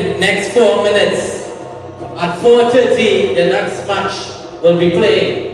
in next 4 minutes. At 4:30, the next match will be played.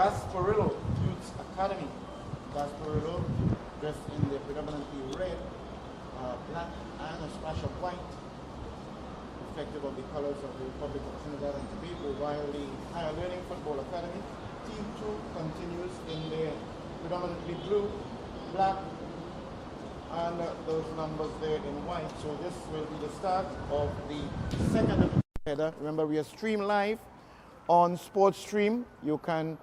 Gasparillo Youth Academy. Gasparillo dressed in the predominantly red, black and a splash of white, reflective of the colors of the Republic of Trinidad and Tobago, while the Higher Learning Football Academy Team 2 continues in their predominantly blue, black, and those numbers there in white. So this will be the start of the second header. Remember, we are streamed live on Sports Stream. You can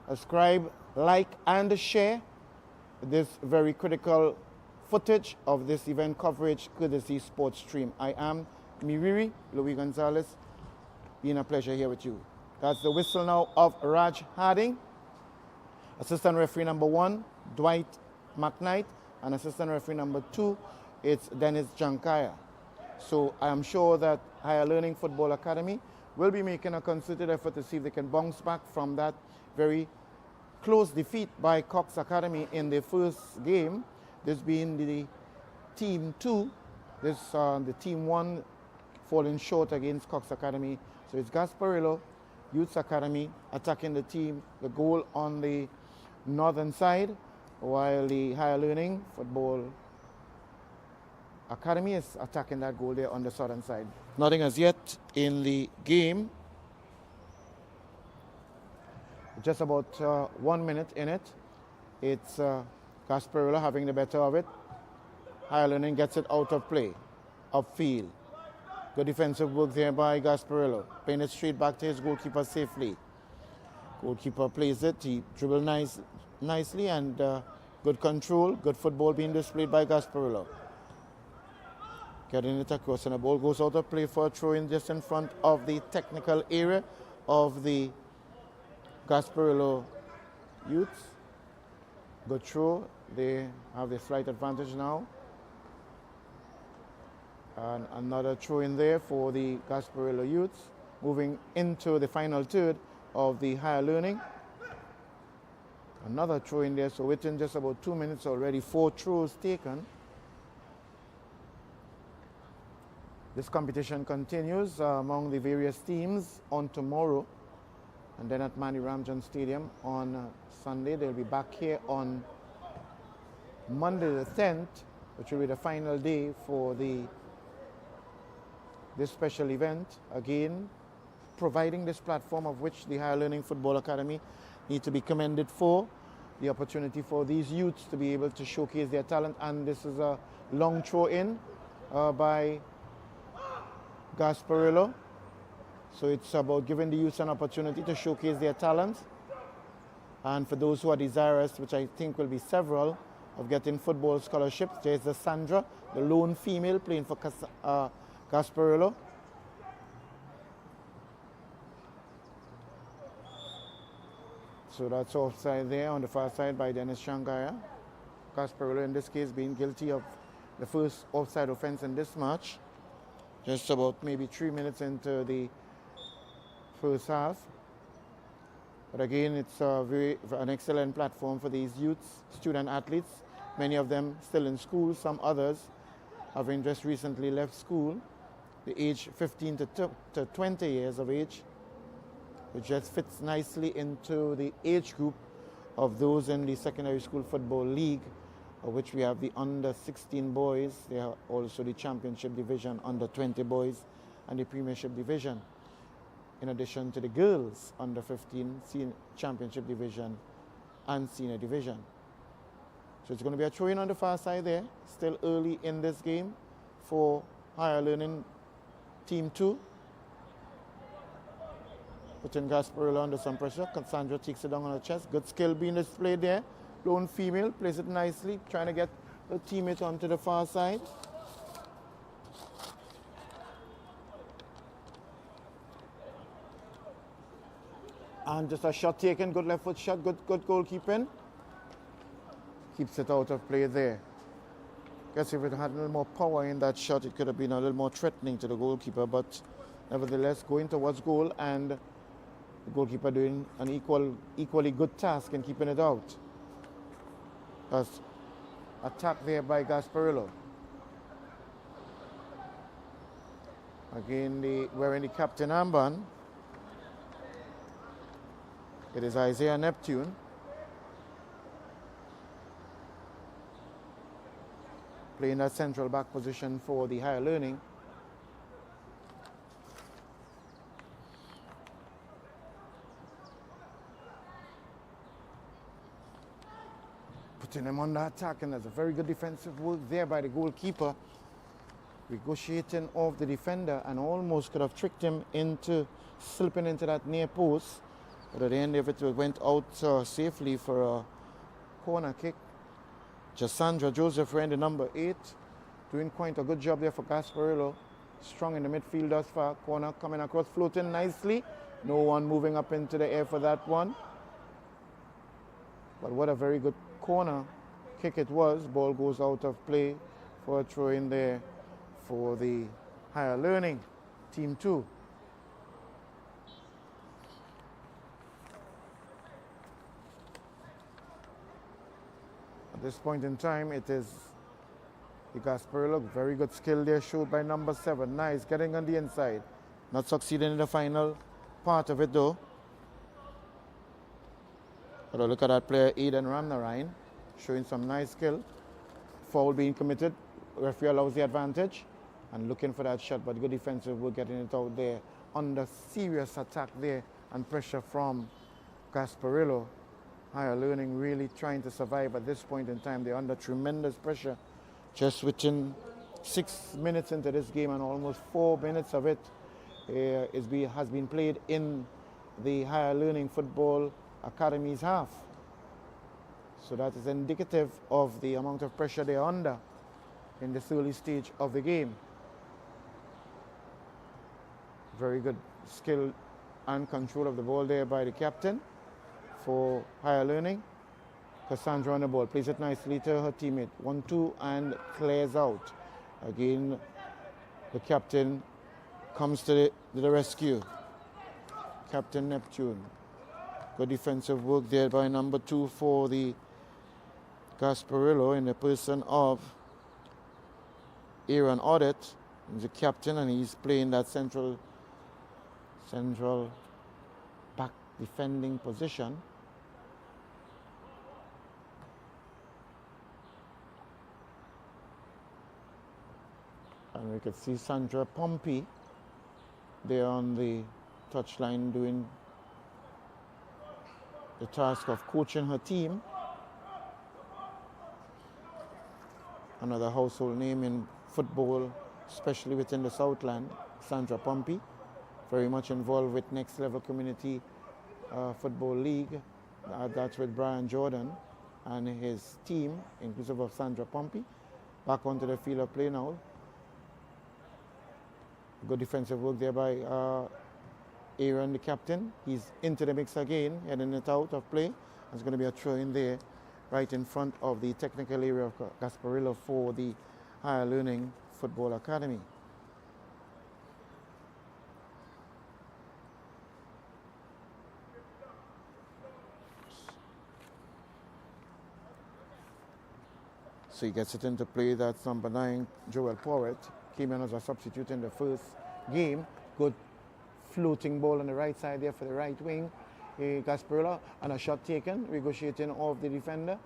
subscribe, like, and share this very critical footage of this event coverage courtesy Sports Stream. I am Miriri, Louis Gonzalez. Been a pleasure here with you. That's the whistle now of Raj Harding. Assistant referee number 1, Dwight McKnight. And assistant referee number 2, it's Dennis Jankaya. So I am sure that Higher Learning Football Academy will be making a concerted effort to see if they can bounce back from that very close defeat by Cox Academy in the first game. This being the Team 2, the Team 1 falling short against Cox Academy. So it's Gasparillo Youth Academy attacking the goal on the northern side, while the Higher Learning Football Academy is attacking that goal there on the southern side. Nothing as yet in the game. Just about 1 minute in it. It's Gasparillo having the better of it. Higher Learning gets it out of play, upfield. Good defensive work there by Gasparillo. Playing it straight back to his goalkeeper safely. Goalkeeper plays it. He dribbles nicely and good control. Good football being displayed by Gasparillo. Getting it across and the ball goes out of play for a throw-in just in front of the technical area of the Gasparillo youths. Good throw. They have the slight advantage now. And another throw in there for the Gasparillo youths, moving into the final third of the Higher Learning. Another throw in there, so within just about 2 minutes already, 4 throws taken. This competition continues among the various teams on tomorrow, and then at Manny Ramjan Stadium on Sunday. They'll be back here on Monday the 10th, which will be the final day for this special event. Again, providing this platform of which the Higher Learning Football Academy need to be commended for, the opportunity for these youths to be able to showcase their talent. And this is a long throw in by Gasparillo. So it's about giving the youths an opportunity to showcase their talents. And for those who are desirous, which I think will be several, of getting football scholarships, there's the Sandra, the lone female playing for Gasparillo. So that's offside there on the far side by Dennis Shangaya. Gasparillo in this case being guilty of the first offside offense in this match. Just about maybe 3 minutes into the first half. But again, it's an excellent platform for these youths, student athletes, many of them still in school, some others having just recently left school, the age 15 to 20 years of age, which just fits nicely into the age group of those in the secondary school football league, of which we have the under 16 boys. They are also the championship division, under 20 boys, and the premiership division, in addition to the girls under 15 championship division and senior division. So it's going to be a throw-in on the far side there, still early in this game for Higher Learning Team 2. Putting Gasparillo under some pressure. Cassandra takes it down on her chest. Good skill being displayed there. Lone female plays it nicely, trying to get her teammate onto the far side. And just a shot taken, good left foot shot, good goalkeeping. Keeps it out of play there. Guess if it had a little more power in that shot, it could have been a little more threatening to the goalkeeper, but nevertheless going towards goal, and the goalkeeper doing an equally good task in keeping it out. That's attack there by Gasparillo. Again, wearing the captain armband. It is Isaiah Neptune. Playing that central back position for the higher learning. Putting him on the attack, and there's a very good defensive work there by the goalkeeper. Negotiating off the defender and almost could have tricked him into slipping into that near post. But at the end of it, went out safely for a corner kick. Jassandra Joseph wearing the number 8. Doing quite a good job there for Gasparillo. Strong in the midfield thus far. Corner coming across, floating nicely. No one moving up into the air for that one. But what a very good corner kick it was. Ball goes out of play for a throw in there for the higher learning, team 2. At this point in time, it is the Gasparillo. Very good skill there showed by number 7. Nice, getting on the inside. Not succeeding in the final part of it though. But look at that player, Aidan Ramnarine, showing some nice skill. Foul being committed. Referee allows the advantage. And looking for that shot, but good defensive work getting it out there. Under serious attack there and pressure from Gasparillo. Higher learning really trying to survive at this point in time. They're under tremendous pressure. Just within 6 minutes into this game, and almost 4 minutes of it has been played in the higher learning football academy's half. So that is indicative of the amount of pressure they're under in this early stage of the game. Very good skill and control of the ball there by the captain for higher learning. Cassandra on the ball, plays it nicely to her teammate. 1-2 and clears out. Again, the captain comes to the rescue. Captain Neptune. Good defensive work there by number 2 for the Gasparillo in the person of Aaron Audit. He's the captain and he's playing that central back defending position. And we could see Sandra Pompey there on the touchline doing the task of coaching her team. Another household name in football, especially within the Southland, Sandra Pompey. Very much involved with Next Level Community Football League. That's with Brian Jordan and his team, inclusive of Sandra Pompey. Back onto the field of play now. Good defensive work there by Aaron, the captain. He's into the mix again, heading it out of play. There's going to be a throw in there right in front of the technical area of Gasparillo for the Higher Learning Football Academy. So he gets it into play. That's number 9, Joel Porrett. Came in as a substitute in the first game. Good floating ball on the right side there for the right wing. Gasparillo, and a shot taken, negotiating off the defender.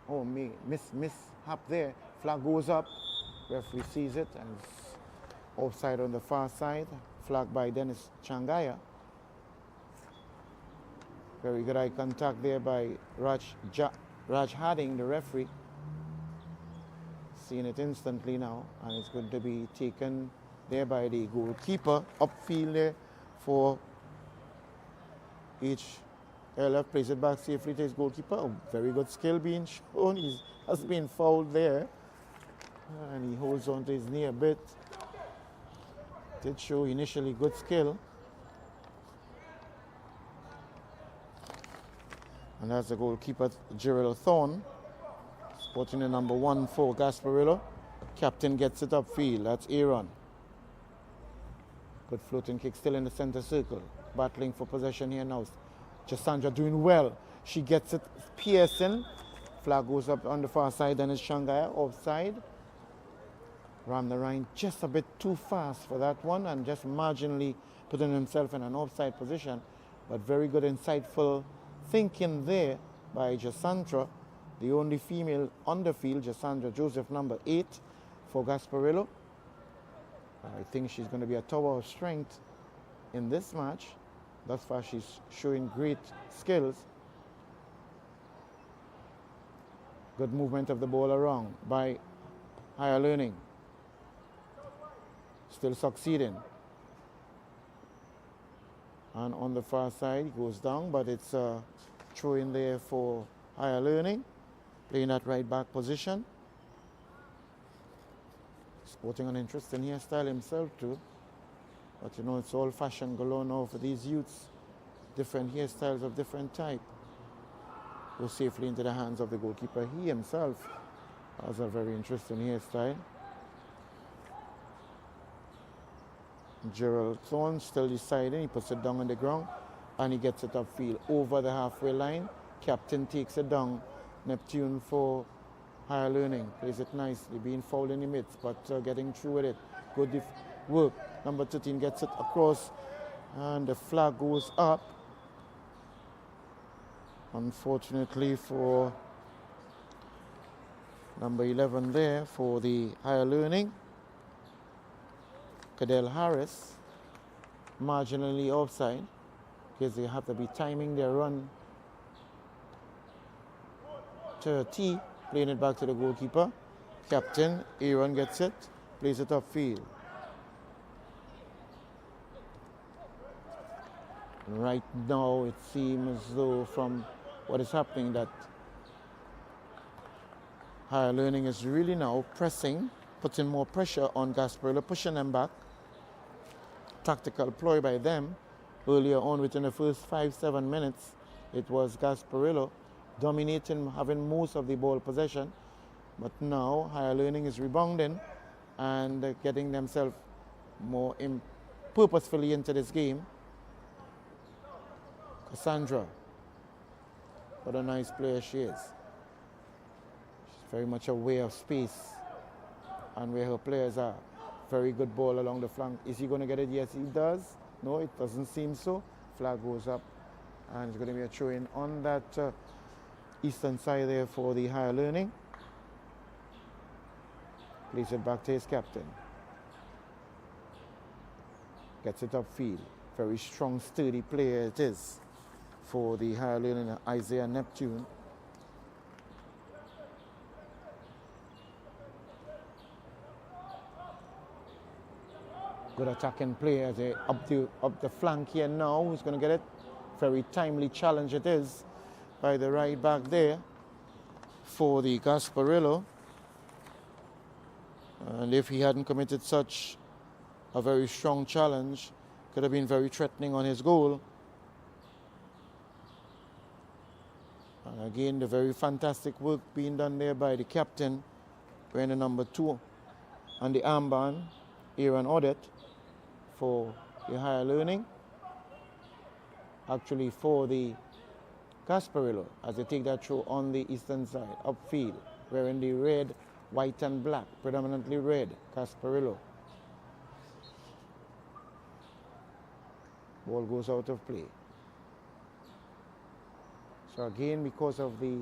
Oh, mishap there. Flag goes up. Referee sees it and it's offside on the far side. Flag by Dennis Changaya. Very good eye contact there by Raj Harding, the referee. Seeing it instantly now, and it's going to be taken there by the goalkeeper. Upfield there for HLF, plays it back safely to his goalkeeper. Oh, very good skill being shown. He has been fouled there, and he holds on to his knee a bit. Did show initially good skill. And that's the goalkeeper, Gerald Thorne. Sporting the number 1 for Gasparillo. Captain gets it upfield. That's Aaron. Good floating kick still in the center circle. Battling for possession here now. Cassandra doing well. She gets it piercing. Flag goes up on the far side and it's Shangaya offside. Ramnarine just a bit too fast for that one and just marginally putting himself in an offside position. But very good insightful thinking there by Jasandra, the only female on the field, Jasandra Joseph, number 8 for Gasparillo. I think she's going to be a tower of strength in this match. Thus far, she's showing great skills. Good movement of the ball around by Higher Learning. Still succeeding. And on the far side, it goes down, but it's a throw in there for Higher Learning. Playing that right back position. Sporting an interesting hairstyle himself too. But you know, it's all fashion galore now for these youths. Different hairstyles of different type. Go safely into the hands of the goalkeeper. He himself has a very interesting hairstyle. Gerald Thorne still deciding. He puts it down on the ground and he gets it upfield over the halfway line. Captain takes it down. Neptune for Higher Learning. Plays it nicely. Being fouled in the midst, but getting through with it. Good work. Number 13 gets it across and the flag goes up. Unfortunately for number 11 there for the Higher Learning. Cadell Harris, marginally offside, because they have to be timing their run. 30, playing it back to the goalkeeper. Captain, Aaron gets it, plays it upfield. Right now it seems as though from what is happening that Higher Learning is really now pressing, putting more pressure on Gasparillo, pushing them back. Tactical ploy by them. Earlier on, within the first 5-7 minutes, it was Gasparillo dominating, having most of the ball possession. But now, Higher Learning is rebounding and getting themselves more purposefully into this game. Cassandra, what a nice player she is. She's very much aware of space and where her players are. Very good ball along the flank. Is he going to get it? Yes, he does. No, it doesn't seem so. Flag goes up and it's going to be a throw-in on that eastern side there for the Higher Learning. Plays it back to his captain. Gets it upfield. Very strong, sturdy player it is for the Higher Learning, Isaiah Neptune. Good attacking player up the flank here now. Who's going to get it? Very timely challenge it is by the right back there for the Gasparillo. And if he hadn't committed such a very strong challenge, could have been very threatening on his goal. And again, the very fantastic work being done there by the captain, wearing the number 2 and the armband, Aaron Odette, for the Higher Learning. Actually for the Gasparillo, as they take that throw on the eastern side, upfield, wearing the red, white and black, predominantly red, Gasparillo. Ball goes out of play. So again, because of the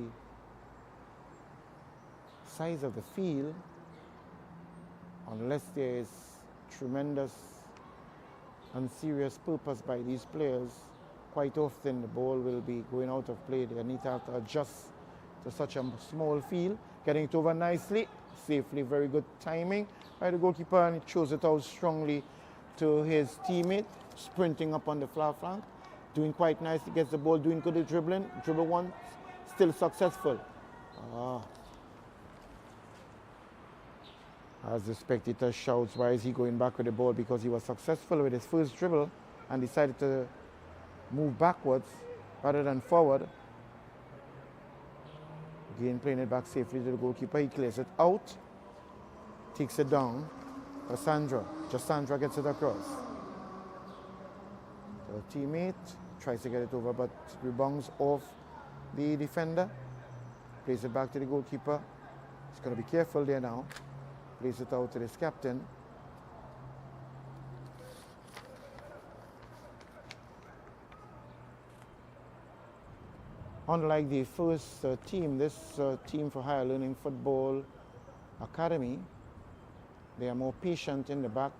size of the field, unless there is tremendous and serious purpose by these players, quite often the ball will be going out of play. They need to have to adjust to such a small field. Getting it over nicely, safely, very good timing by the goalkeeper, and he throws it out strongly to his teammate, sprinting up on the far flank, doing quite nicely, gets the ball, doing good at dribbling, dribble one, still successful. As the spectator shouts, why is he going back with the ball? Because he was successful with his first dribble and decided to move backwards rather than forward. Again, playing it back safely to the goalkeeper. He clears it out, takes it down. Cassandra gets it across. The teammate tries to get it over, but rebounds off the defender. Plays it back to the goalkeeper. He's going to be careful there now. Plays it out to his captain. Unlike the first team, this team for Higher Learning Football Academy, they are more patient in the back,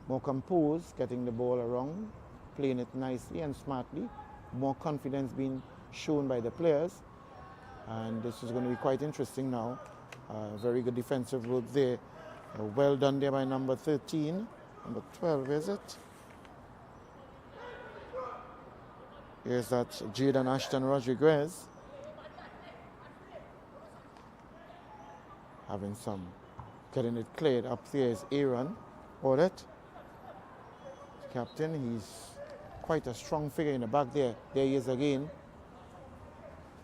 more composed, getting the ball around, playing it nicely and smartly, more confidence being shown by the players. And this is going to be quite interesting now. Very good defensive work there. Well done there by number 13. Number 12, is it? Here's that Jaden Ashton Rodriguez. Having some, getting it cleared. Up there is Aaron Audit. Captain, he's quite a strong figure in the back there. There he is again.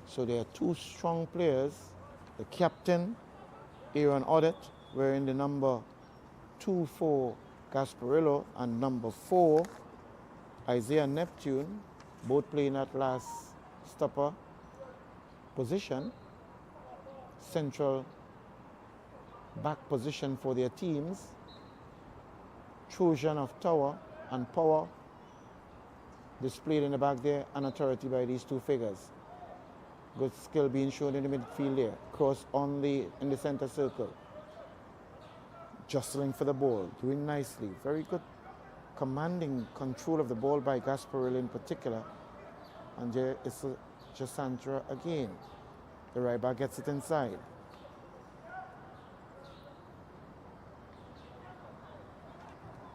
So there are two strong players. The captain, Aaron Audit, wearing the number 2 for Gasparillo, and number 4, Isaiah Neptune, both playing at last stopper position, central back position for their teams. Trojan of Tower and Power displayed in the back there, and authority by these two figures. Good skill being shown in the midfield there. Cross in the center circle. Jostling for the ball, doing nicely. Very good commanding control of the ball by Gasparillo in particular. And there is Jasandra again. The right back gets it inside.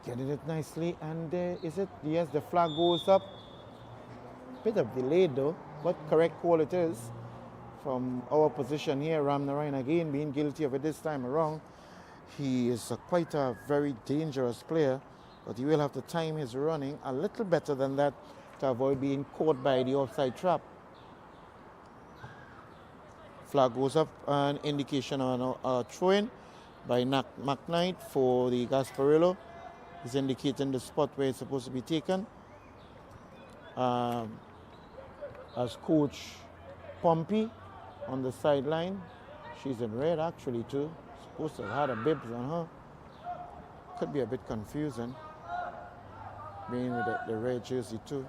Getting it nicely, and there is it. Yes, the flag goes up. Bit of delayed though, but correct call it is. From our position here, Ram Narayan again being guilty of it this time around. He is quite a very dangerous player, but he will have to time his running a little better than that to avoid being caught by the offside trap. Flag goes up, an indication of a throw-in by McKnight for the Gasparillo. He's indicating the spot where it's supposed to be taken. As Coach Pompey on the sideline. She's in red actually too. Supposed to have had a bibs on her. Could be a bit confusing, being with the red jersey too.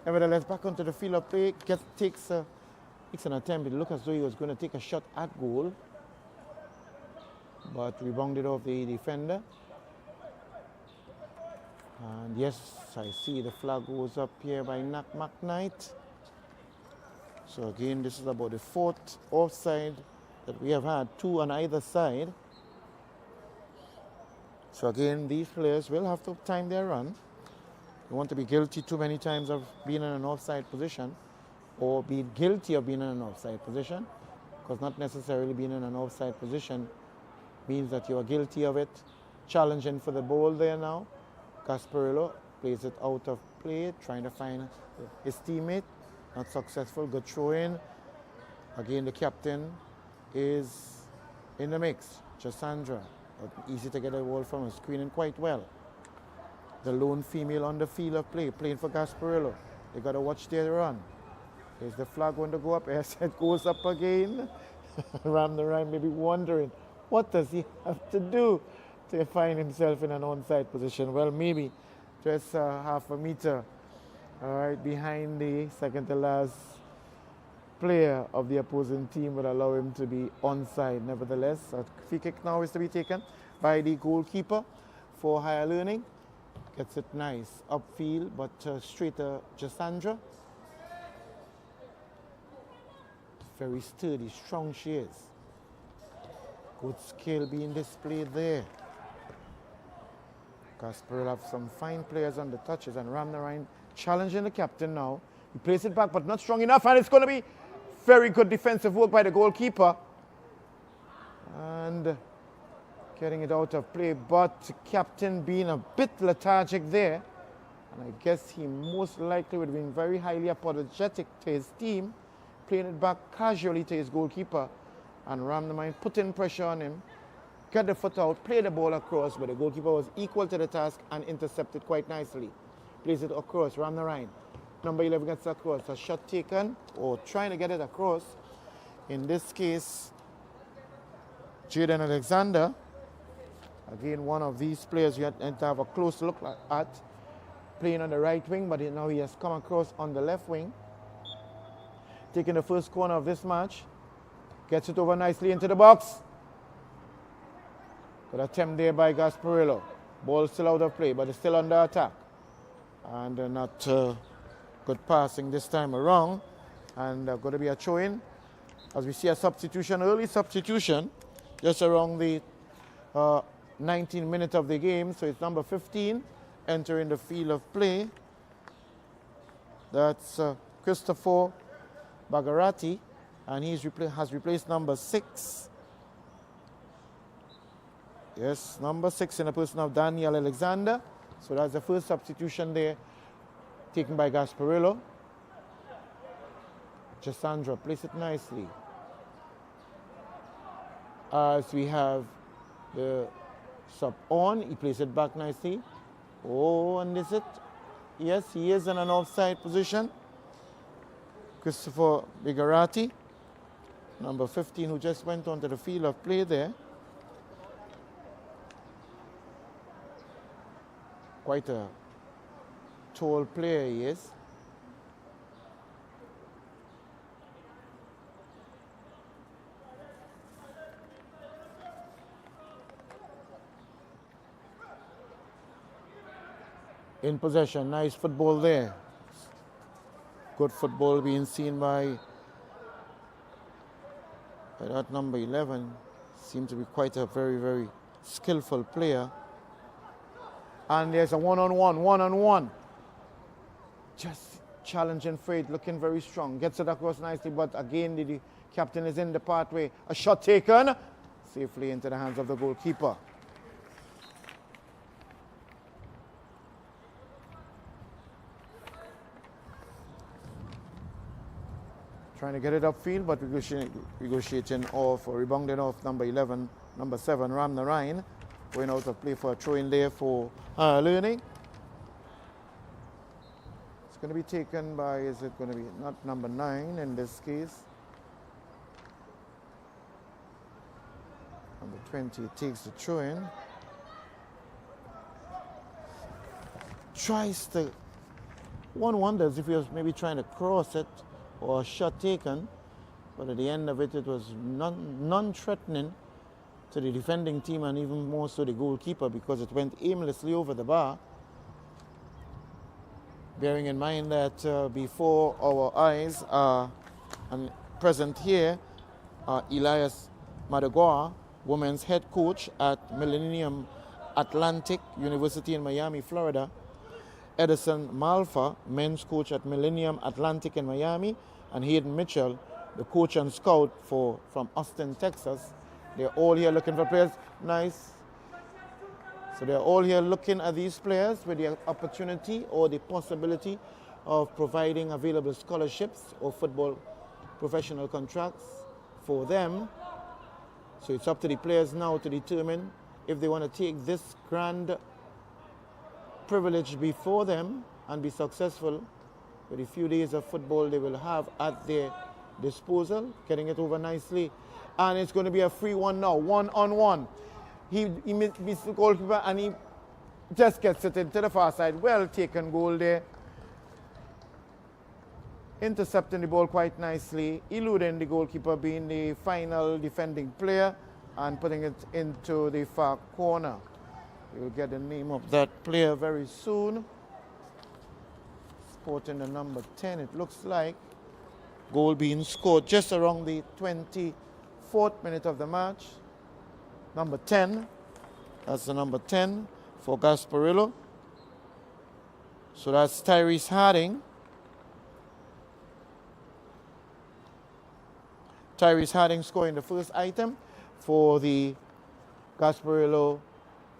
Nevertheless, back onto the field of play. Takes an attempt. It looked as though he was going to take a shot at goal, but rebounded off the defender. And yes, I see the flag goes up here by McKnight. So again, this is about the 4th offside that we have had, 2 on either side. So again, these players will have to time their run. You want to be guilty too many times of being in an offside position, or be guilty of being in an offside position, because not necessarily being in an offside position means that you are guilty of it. Challenging for the ball there now. Gasparillo plays it out of play, trying to find his teammate. Not successful. Good throw in. Again, the captain is in the mix. Jasandra. Easy to get a ball from her, screening quite well. The lone female on the field of play, playing for Gasparillo. They got to watch their run. There's the flag going to go up. As it goes up again. Ram Narayan may be wondering, what does he have to do to find himself in an onside position? Well, maybe just half a meter, all right, behind the second to last player of the opposing team would allow him to be onside. Nevertheless, a free kick now is to be taken by the goalkeeper for Higher Learning. Gets it nice upfield, but straight to Jasandra. Very sturdy, strong she is. Good skill being displayed there. Gasparillo have some fine players on the touches, and Ram Narayan challenging the captain now. He plays it back, but not strong enough, and it's going to be very good defensive work by the goalkeeper. And getting it out of play, but captain being a bit lethargic there. And I guess he most likely would have been very highly apologetic to his team, playing it back casually to his goalkeeper. And Ram Narayan putting pressure on him, got the foot out, played the ball across, but the goalkeeper was equal to the task and intercepted quite nicely. Plays it across, Ram Narayan. Number 11 gets across, a shot taken, or trying to get it across. In this case, Jaden Alexander. Again, one of these players you have to have a close look at. playing on the right wing, but now he has come across on the left wing. Taking the first corner of this match. Gets it over nicely into the box. Good attempt there by Gasparillo. Ball still out of play, but it's still under attack. And not good passing this time around. And going to be a throw-in. As we see a substitution, early substitution, just around the 19th minute of the game. So it's number 15 entering the field of play. That's Christopher Bagarati, and he has replaced number 6. Yes, number 6 in the person of Daniel Alexander. So that's the first substitution there, taken by Gasparillo. Cassandra, place it nicely. As we have the sub on, he plays it back nicely. Oh, and is it? Yes, he is in an offside position. Christopher Bigarati, number 15, who just went onto the field of play there. Quite a tall player he is. In possession, nice football there. Good football being seen by that number 11. Seems to be quite a very, very skillful player. And there's a one-on-one. Just challenging Fred, looking very strong. Gets it across nicely, but again, the captain is in the pathway. A shot taken safely into the hands of the goalkeeper. Trying to get it upfield, but negotiating off or rebounding off number 11, number 7, Ram Narayan, going out of play for a throw in there for Learning. It's going to be taken by, is it going to be not number 9 in this case? Number 20 takes the throw in. Tries to, one wonders if he was maybe trying to cross it or a shot taken, but at the end of it, it was non-threatening to the defending team and even more so the goalkeeper because it went aimlessly over the bar. Bearing in mind that before our eyes and present here Elias Madagua, women's head coach at Millennium Atlantic University in Miami, Florida. Edison Malfa, men's coach at Millennium Atlantic in Miami, and Hayden Mitchell, the coach and scout from Austin, Texas. They're all here looking for players. Nice. So they're all here looking at these players with the opportunity or the possibility of providing available scholarships or football professional contracts for them. So it's up to the players now to determine if they want to take this grand privilege before them and be successful with the few days of football they will have at their disposal. Getting it over nicely, and it's going to be a free one now, one-on-one. He missed the goalkeeper and he just gets it into the far side. Well taken goal there. Intercepting the ball quite nicely, eluding the goalkeeper, being the final defending player and putting it into the far corner. You'll get the name of that player very soon. Sporting the number 10, it looks like. Goal being scored just around the 24th minute of the match. Number 10, that's the number 10 for Gasparillo. So that's Tyrese Harding. Tyrese Harding scoring the first item for the Gasparillo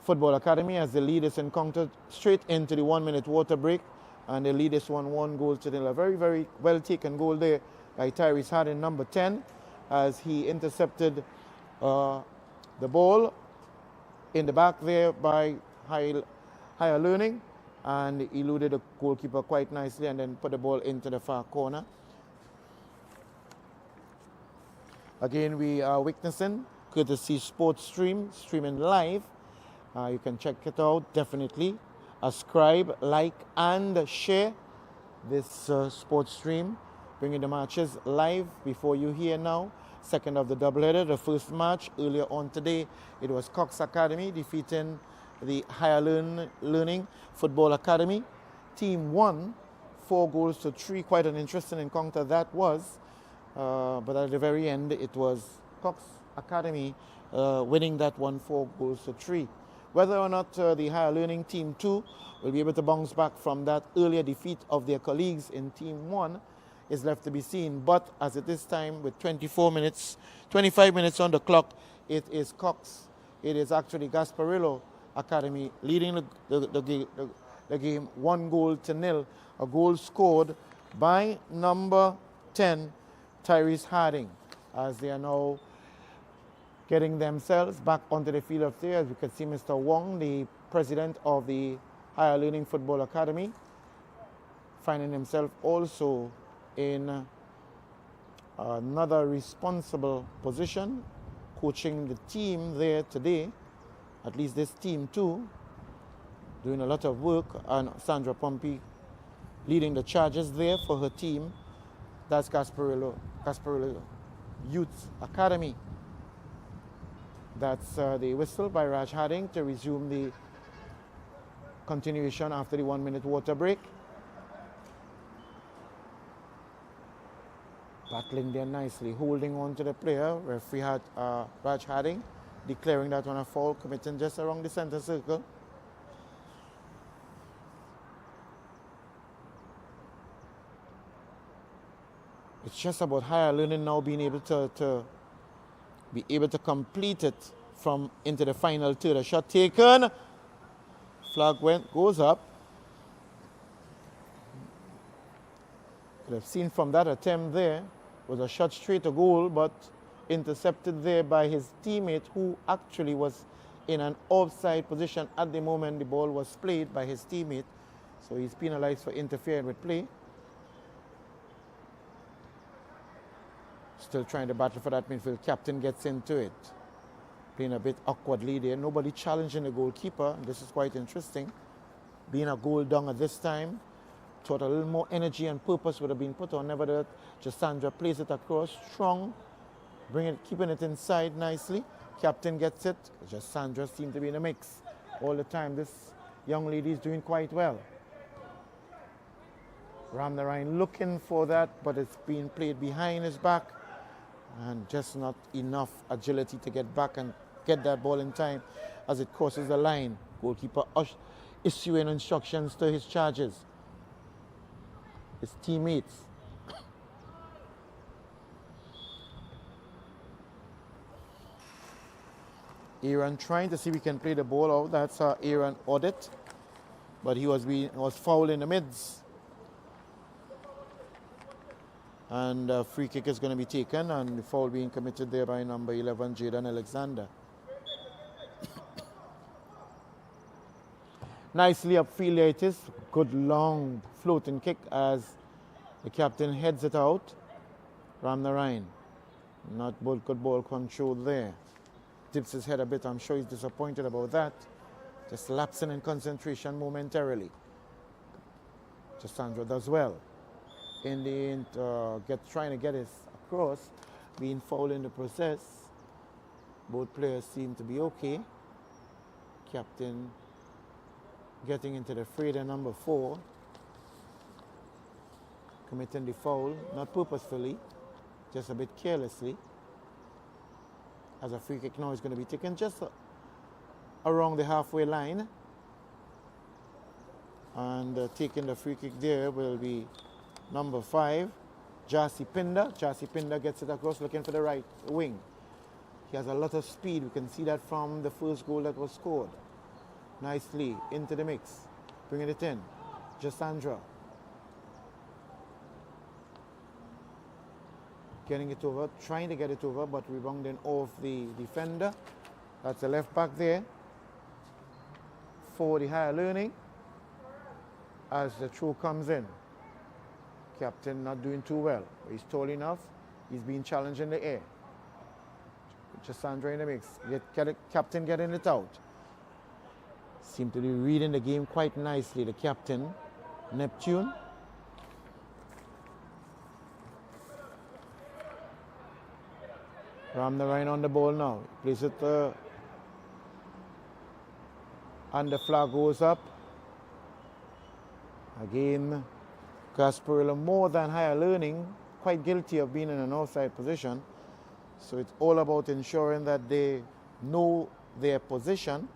Football Academy as the lead is encountered straight into the 1-minute water break, and the lead is 1 goal to nil. A very, very well taken goal there by Tyrese Harding, number 10, as he intercepted the ball in the back there by higher learning and eluded the goalkeeper quite nicely and then put the ball into the far corner. Again, we are witnessing courtesy Sports Stream, streaming live. You can check it out definitely subscribe, like, and share this sports stream, bringing the matches live before you here now. Second of the doubleheader, the first match earlier on today, it was Cox Academy defeating the Higher Learning Football Academy. Team won 4-3. Quite an interesting encounter that was. But at the very end, it was Cox Academy winning that one 4-3. Whether or not the Higher Learning Team 2 will be able to bounce back from that earlier defeat of their colleagues in Team 1 is left to be seen. But as it is time, with 25 minutes on the clock, it is Cox. It is actually Gasparillo Academy leading the game 1-0. A goal scored by number 10, Tyrese Harding, as they are now getting themselves back onto the field of play. As you can see, Mr. Wong, the president of the Higher Learning Football Academy, finding himself also in another responsible position, coaching the team there today, at least this team too, doing a lot of work, and Sandra Pompey leading the charges there for her team. That's Gasparillo Youth Academy. That's the whistle by Raj Harding to resume the continuation after the 1-minute water break. Battling there nicely, holding on to the player. Referee had Raj Harding declaring that on a foul, committing just around the center circle. It's just about Higher Learning now being able to complete it from into the final third. A shot taken. Flag goes up. Could have seen from that attempt there was a shot straight to goal, but intercepted there by his teammate, who actually was in an offside position at the moment the ball was played by his teammate. So he's penalized for interfering with play. Still trying to battle for that midfield. Captain gets into it. Playing a bit awkwardly there. Nobody challenging the goalkeeper. This is quite interesting. Being a goal down at this time. Thought a little more energy and purpose would have been put on. Nevertheless, Jasandra plays it across. Strong. Keeping it inside nicely. Captain gets it. Jasandra seems to be in the mix all the time. This young lady is doing quite well. Ramnarayan looking for that, but it's being played behind his back. And just not enough agility to get back and get that ball in time as it crosses the line. Goalkeeper issuing instructions to his charges, his teammates. Aaron trying to see if he can play the ball out. That's Aaron Audit, but he was fouled in the midst. And a free kick is going to be taken, and the foul being committed there by number 11, Jaden Alexander. Nicely upfield there it is. Good long floating kick as the captain heads it out. Ramnarayan. Not good ball control there. Dips his head a bit. I'm sure he's disappointed about that. Just lapsing in concentration momentarily. Jasandra does well. In the end, trying to get it across, being fouled in the process. Both players seem to be okay. Captain getting into the fray, the number 4, committing the foul, not purposefully, just a bit carelessly. As a free kick now is going to be taken just around the halfway line. And taking the free kick there will be number 5, Jasi Pinder. Jasi Pinder gets it across, looking for the right wing. He has a lot of speed. We can see that from the first goal that was scored. Nicely into the mix. Bringing it in. Jasandra. Getting it over, trying to get it over, but rebounding off the defender. That's the left back there for the Higher Learning as the throw comes in. Captain not doing too well. He's tall enough. He's being challenged in the air. Jasandra in the mix. Captain getting it out. Seem to be reading the game quite nicely, the captain, Neptune. Ram the Rhine on the ball now. Plays it and the flag goes up. Again, Gasparillo, more than higher learning, quite guilty of being in an offside position. So it's all about ensuring that they know their position.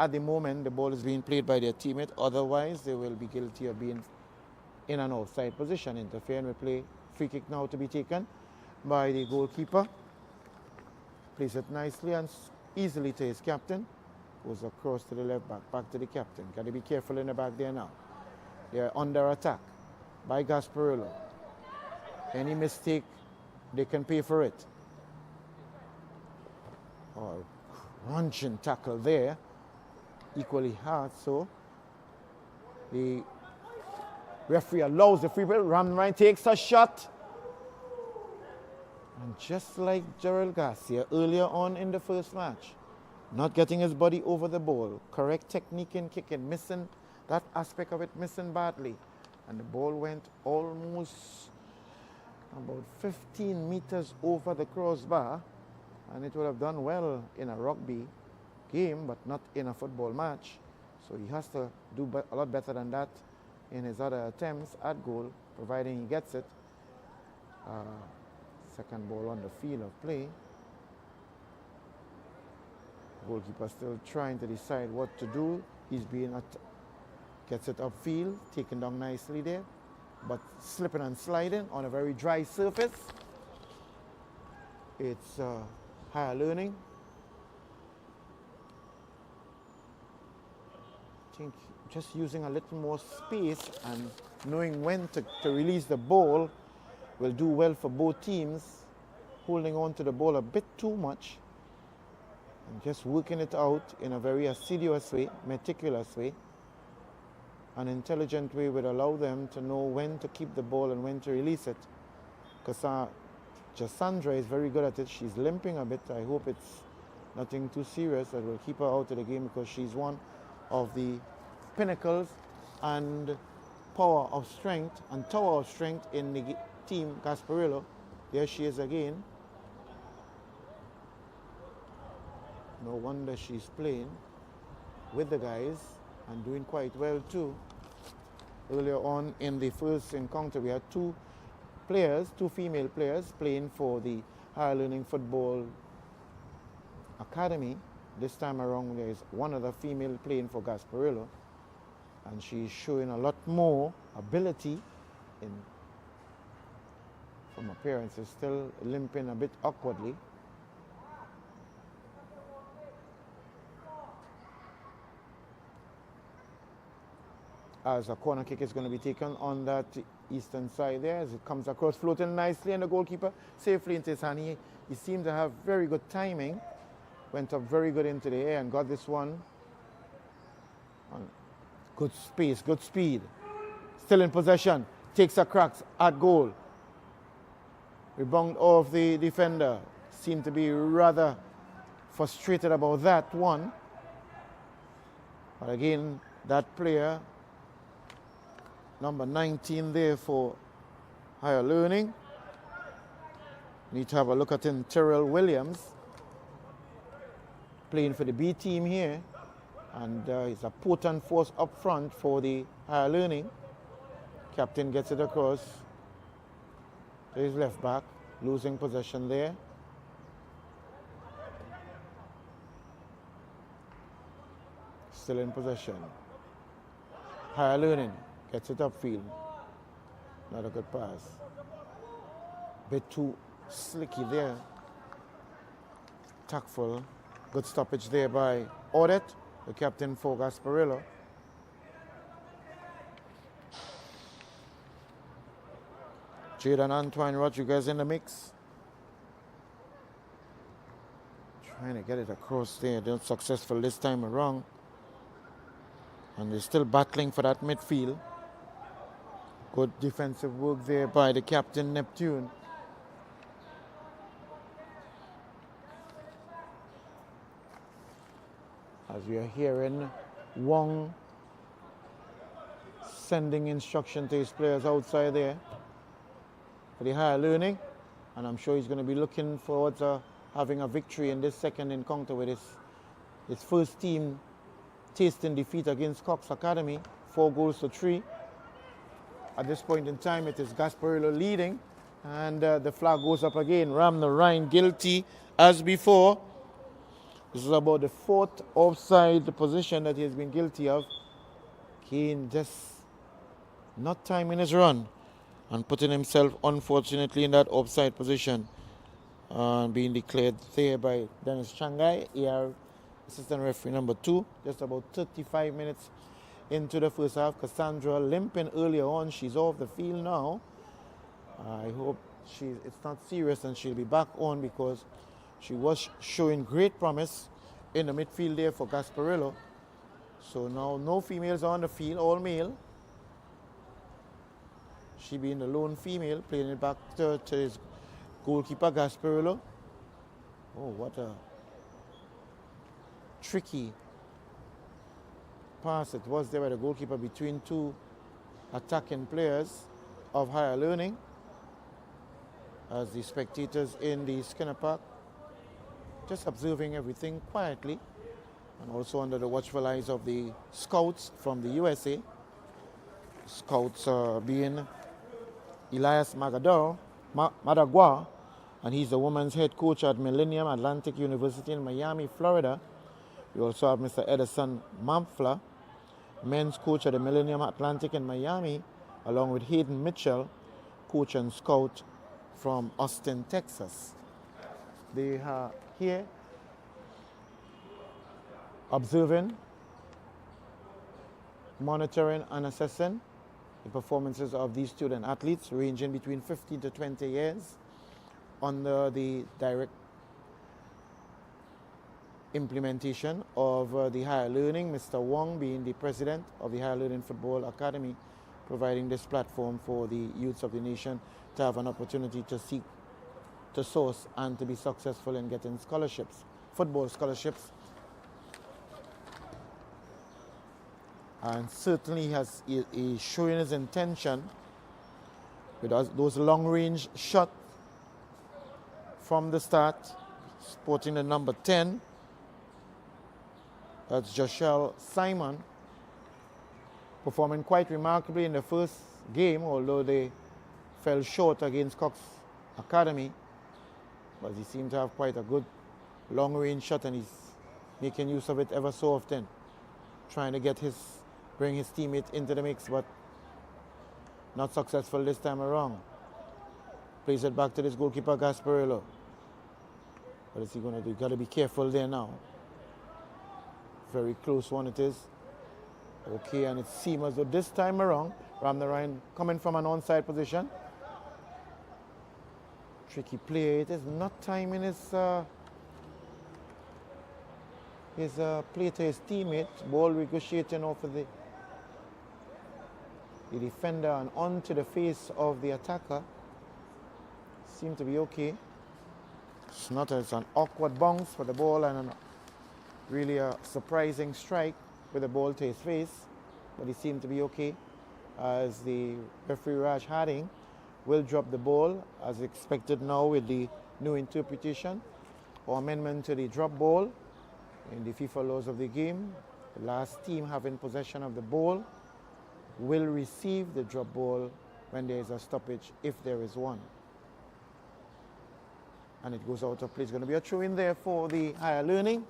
At the moment, the ball is being played by their teammate. Otherwise, they will be guilty of being in an offside position. Interfering with play. Free kick now to be taken by the goalkeeper. Plays it nicely and easily to his captain. Goes across to the left back, back to the captain. Got to be careful in the back there now. They're under attack by Gasparillo. Any mistake, they can pay for it. Oh, crunching tackle there. Equally hard, so the referee allows the free ball. Ram Ryan takes a shot. And just like Gerald Garcia earlier on in the first match, not getting his body over the ball, correct technique in kicking, missing that aspect of it, missing badly. And the ball went almost about 15 meters over the crossbar, and it would have done well in a rugby game, but not in a football match. So he has to do a lot better than that in his other attempts at goal, providing he gets it. Second ball on the field of play. Goalkeeper still trying to decide what to do. He's being gets it upfield, taken down nicely there, but slipping and sliding on a very dry surface. It's higher learning. I think just using a little more space and knowing when to release the ball will do well for both teams. Holding on to the ball a bit too much and just working it out in a very assiduous way, meticulous way. An intelligent way would allow them to know when to keep the ball and when to release it. Because Cassandra is very good at it. She's limping a bit. I hope it's nothing too serious that will keep her out of the game, because she's one of the pinnacles and power of strength and tower of strength in the team, Gasparillo. There she is again. No wonder she's playing with the guys and doing quite well too. Earlier on in the first encounter, we had two female players playing for the Higher Learning Football Academy. This time around, there is one other female playing for Gasparillo, and she's showing a lot more ability from appearances, still limping a bit awkwardly. As a corner kick is going to be taken on that eastern side there, as it comes across floating nicely, and the goalkeeper safely into his hand. He seemed to have very good timing, went up very good into the air and got this one. Good space, good speed. Still in possession, takes a crack at goal. Rebound off the defender. Seemed to be rather frustrated about that one. But again, that player, number 19 there for Higher Learning. Need to have a look at him, Terrell Williams, playing for the B team here. And he's a potent force up front for the Higher Learning. Captain gets it across to his left back, losing possession there. Still in possession. Higher Learning gets it upfield. Not a good pass. Bit too slicky there. Tactful. Good stoppage there by Audet, the captain for Gasparillo. Jaden Antoine Rodriguez in the mix. Trying to get it across there. They're successful this time around. And they're still battling for that midfield. Good defensive work there by the captain, Neptune. As we are hearing Wong sending instruction to his players outside there for the higher learning, and I'm sure he's going to be looking forward to having a victory in this second encounter with his first team tasting defeat against Cox Academy, 4-3. At this point in time, it is Gasparillo leading, and the flag goes up again. Ram Narayan guilty as before. This is about the fourth offside position that he has been guilty of. Kane just not timing his run and putting himself, unfortunately, in that offside position. Being declared there by Dennis Changai, AR assistant referee number 2. Just about 35 minutes into the first half. Cassandra limping earlier on. She's off the field now. I hope it's not serious and she'll be back on, because she was showing great promise in the midfield there for Gasparillo. So now no females on the field, all male. She being the lone female, playing it back to his goalkeeper Gasparillo. Oh, what a tricky pass it was there by the goalkeeper between two attacking players of higher learning, as the spectators in the Skinner Park just observing everything quietly, and also under the watchful eyes of the scouts from the USA. Scouts being Elias Madagua, and he's the women's head coach at Millennium Atlantic University in Miami, Florida. We also have Mr. Edison Mamfla, men's coach at the Millennium Atlantic in Miami, along with Hayden Mitchell, coach and scout from Austin, Texas. They are here observing, monitoring and assessing the performances of these student athletes ranging between 15 to 20 years under the direct implementation of the higher learning. Mr. Wong being the president of the Higher Learning Football Academy, providing this platform for the youths of the nation to have an opportunity to seek, to source, and to be successful in getting scholarships, football scholarships. And certainly he's showing his intention with those long-range shots from the start, sporting the number 10. That's Joshelle Simon, performing quite remarkably in the first game, although they fell short against Cox Academy. But he seemed to have quite a good long-range shot, and he's making use of it ever so often, trying to bring his teammate into the mix, but not successful this time around. Plays it back to this goalkeeper Gasparillo. What is he going to do? Got to be careful there now. Very close one it is. Okay, and it seems as though this time around, Ram Narayan coming from an onside position. Tricky play. It is not timing his play to his teammate. Ball ricocheting off of the defender and onto the face of the attacker. Seemed to be okay. It's an awkward bounce for the ball, and really a surprising strike with the ball to his face, but he seemed to be okay, as the referee Raj Harding will drop the ball as expected now with the new interpretation or amendment to the drop ball in the FIFA laws of the game. The last team having possession of the ball will receive the drop ball when there is a stoppage, if there is one. And it goes out of play. It's going to be a throw in there for the higher learning.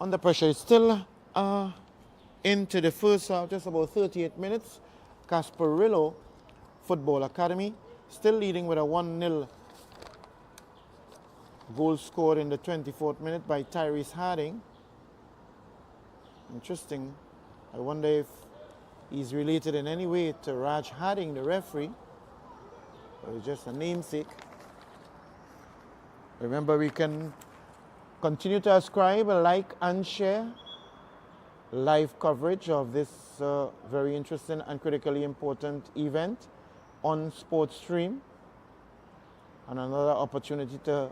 Under pressure, it's still into the first half, just about 38 minutes. Gasparillo Football Academy still leading with a 1-0 goal scored in the 24th minute by Tyrese Harding. Interesting. I wonder if he's related in any way to Raj Harding, the referee, or is just a namesake. Remember, we can continue to subscribe, like, and share live coverage of this very interesting and critically important event on Sports Stream. And another opportunity to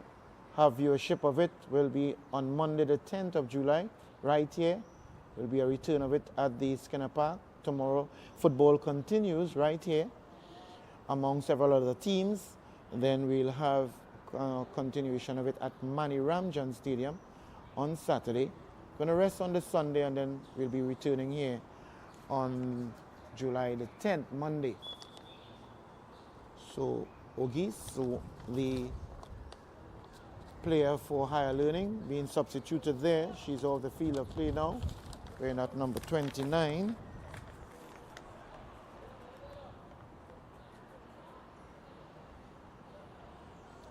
have viewership of it will be on Monday the 10th of July, right here There will be a return of it at the Skinner Park tomorrow. Football continues right here among several other teams. Then we'll have continuation of it at Manny Ramjan Stadium on Saturday. Going to rest on the Sunday, and then we'll be returning here on July the 10th, Monday. So Ogis, the player for higher learning, being substituted there. She's off the field of play now, wearing at number 29.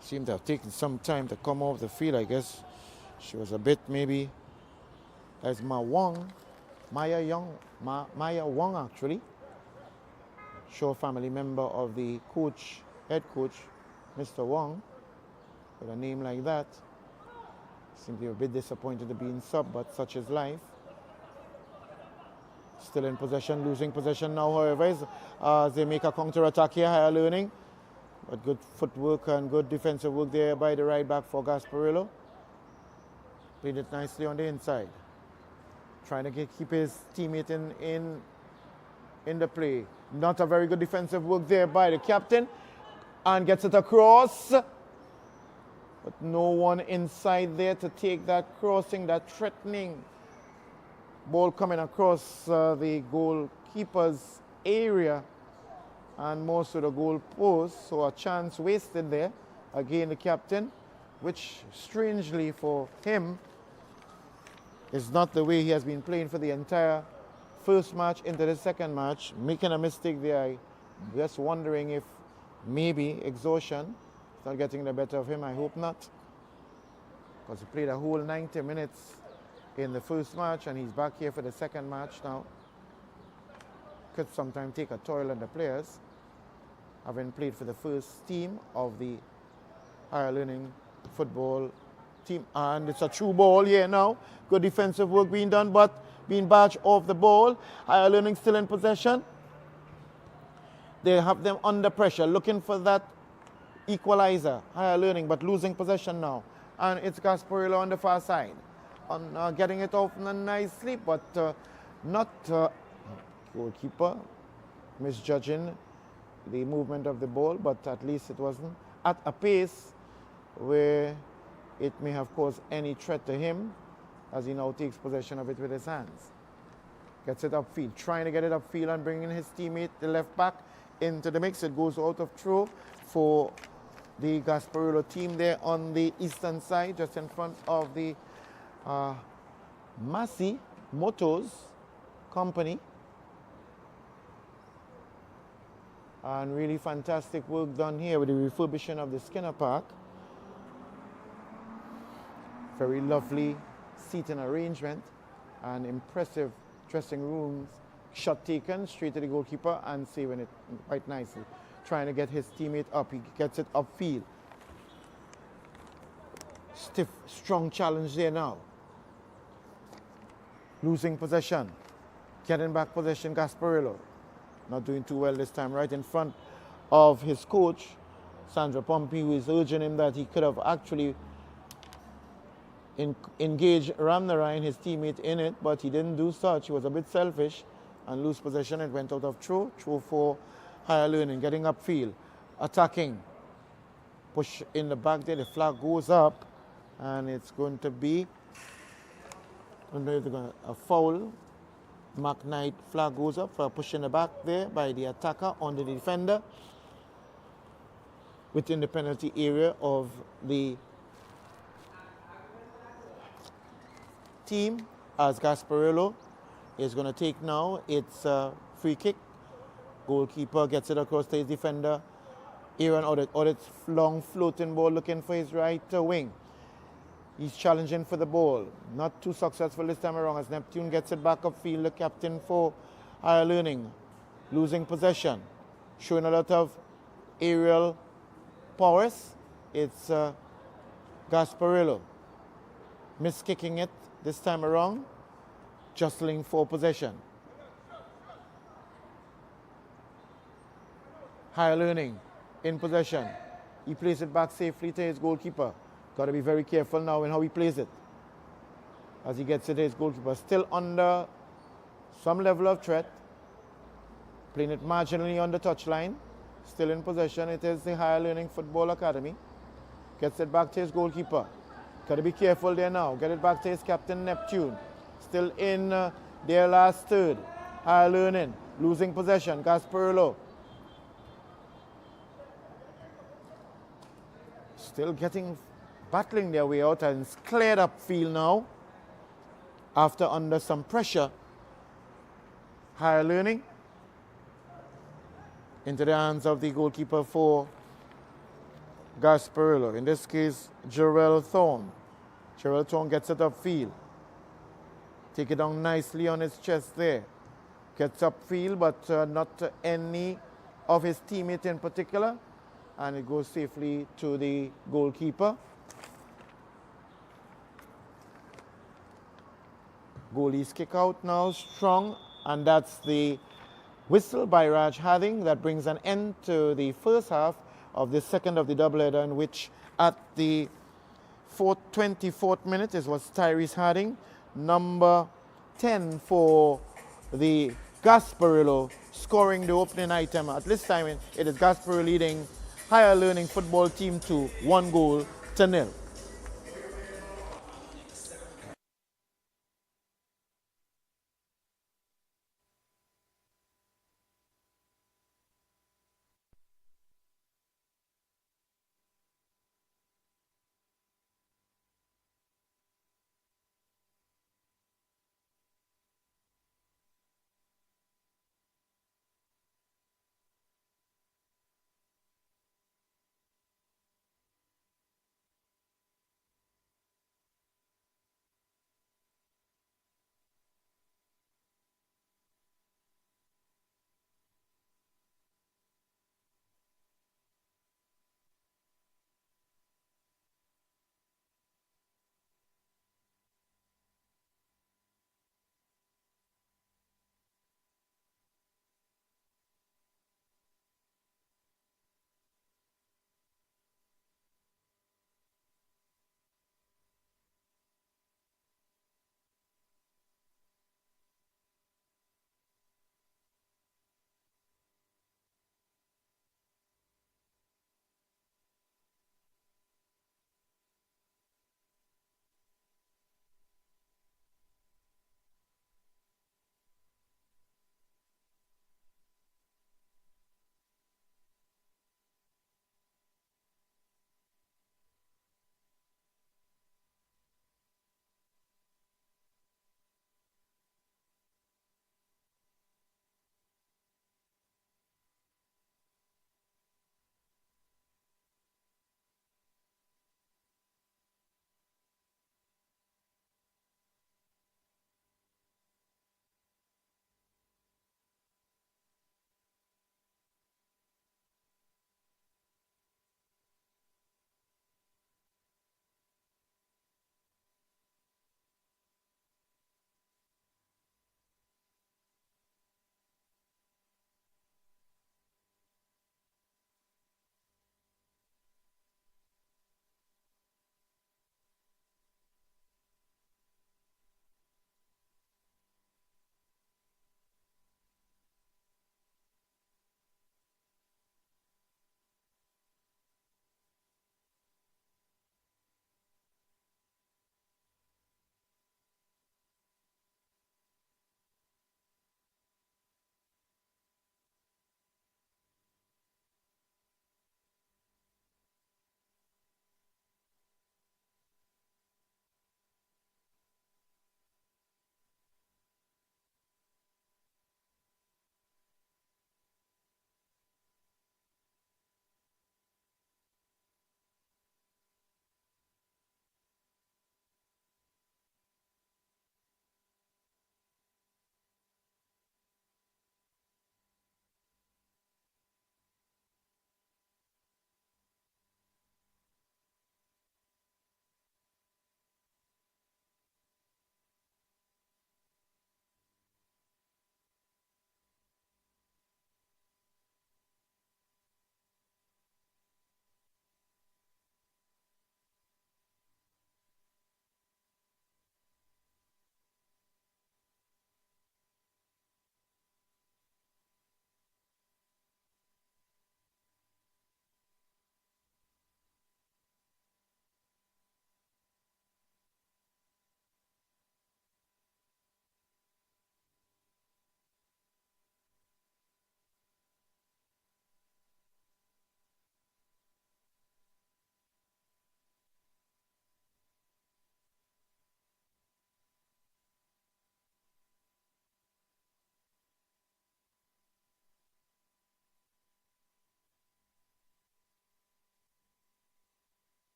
Seemed to have taken some time to come off the field. I guess she was a bit maybe as Maya Wong actually. Shaw family member of the head coach, Mr. Wong, with a name like that. Seems to be a bit disappointed to be in sub, but such is life. Still in possession, losing possession now, however, as they make a counter-attack here, higher learning. But good footwork and good defensive work there by the right back for Gasparillo. Played it nicely on the inside. Trying to keep his teammate in the play. Not a very good defensive work there by the captain. And gets it across. But no one inside there to take that crossing, that threatening ball coming across the goalkeeper's area and most of the goal post. So a chance wasted there. Again, the captain, which strangely for him is not the way he has been playing for the entire first match into the second match. Making a mistake there. I'm just wondering if maybe exhaustion is not getting the better of him. I hope not, because he played a whole 90 minutes in the first match and he's back here for the second match now. Could sometimes take a toll on the players, having played for the first team of the higher learning football team. And it's a true ball here now. Good defensive work being done, but being badged off the ball. Higher learning still in possession. They have them under pressure, looking for that equalizer. Higher learning, but losing possession now. And it's Gasparillo on the far side. On getting it off nicely, but not goalkeeper misjudging the movement of the ball, but at least it wasn't at a pace where it may have caused any threat to him, as he now takes possession of it with his hands. Gets it upfield, trying to get it upfield and bringing his teammate, the left back, into the mix. It goes out of throw for the Gasparillo team there on the eastern side, just in front of the Massey Motors company. And really fantastic work done here with the refurbishing of the Skinner Park. Very lovely seating arrangement and impressive dressing rooms. Shot taken straight to the goalkeeper and saving it quite nicely. Trying to get his teammate up. He gets it upfield. Stiff, strong challenge there now. Losing possession. Getting back possession, Gasparillo. Not doing too well this time, right in front of his coach, Sandra Pompey, who is urging him that he could have actually engaged Ramnarayan, his teammate, in it, but he didn't do such. He was a bit selfish and lose possession. It went out of throw for higher learning, getting upfield, attacking. Push in the back there, the flag goes up, and it's going to be a foul. Mark Knight flag goes up for a push in the back there by the attacker on the defender within the penalty area of the team, as Gasparillo is going to take now. It's a free kick. Goalkeeper gets it across to his defender. Aaron Audit's long floating ball looking for his right wing. He's challenging for the ball. Not too successful this time around as Neptune gets it back upfield. The captain for higher learning losing possession. Showing a lot of aerial prowess. It's Gasparillo miskicking it this time around. Jostling for possession. Higher learning in possession. He plays it back safely to his goalkeeper. Got to be very careful now in how he plays it. as he gets it to his goalkeeper. Still under some level of threat. Playing it marginally on the touchline. Still in possession. It is the Higher Learning Football Academy. Gets it back to his goalkeeper. Got to be careful there now. Get it back to his captain, Neptune. Still in their last third. Higher Learning. Losing possession. Gasparillo. Still battling their way out, and it's cleared up field now. After under some pressure. Higher Learning. Into the hands of the goalkeeper for Gasparillo. In this case, Jarrell Thorne. Jarrell Thorne gets it upfield. Take it down nicely on his chest there. Gets upfield, but not to any of his teammates in particular. And it goes safely to the goalkeeper. Goalie's kick out now, strong. And that's the whistle by Raj Harding that brings an end to the first half of the second of the doubleheader, in which at the 24th minute it was Tyrese Harding, number 10 for the Gasparillo, scoring the opening item. At this time it is Gasparillo leading Higher Learning Football Team to 1-0.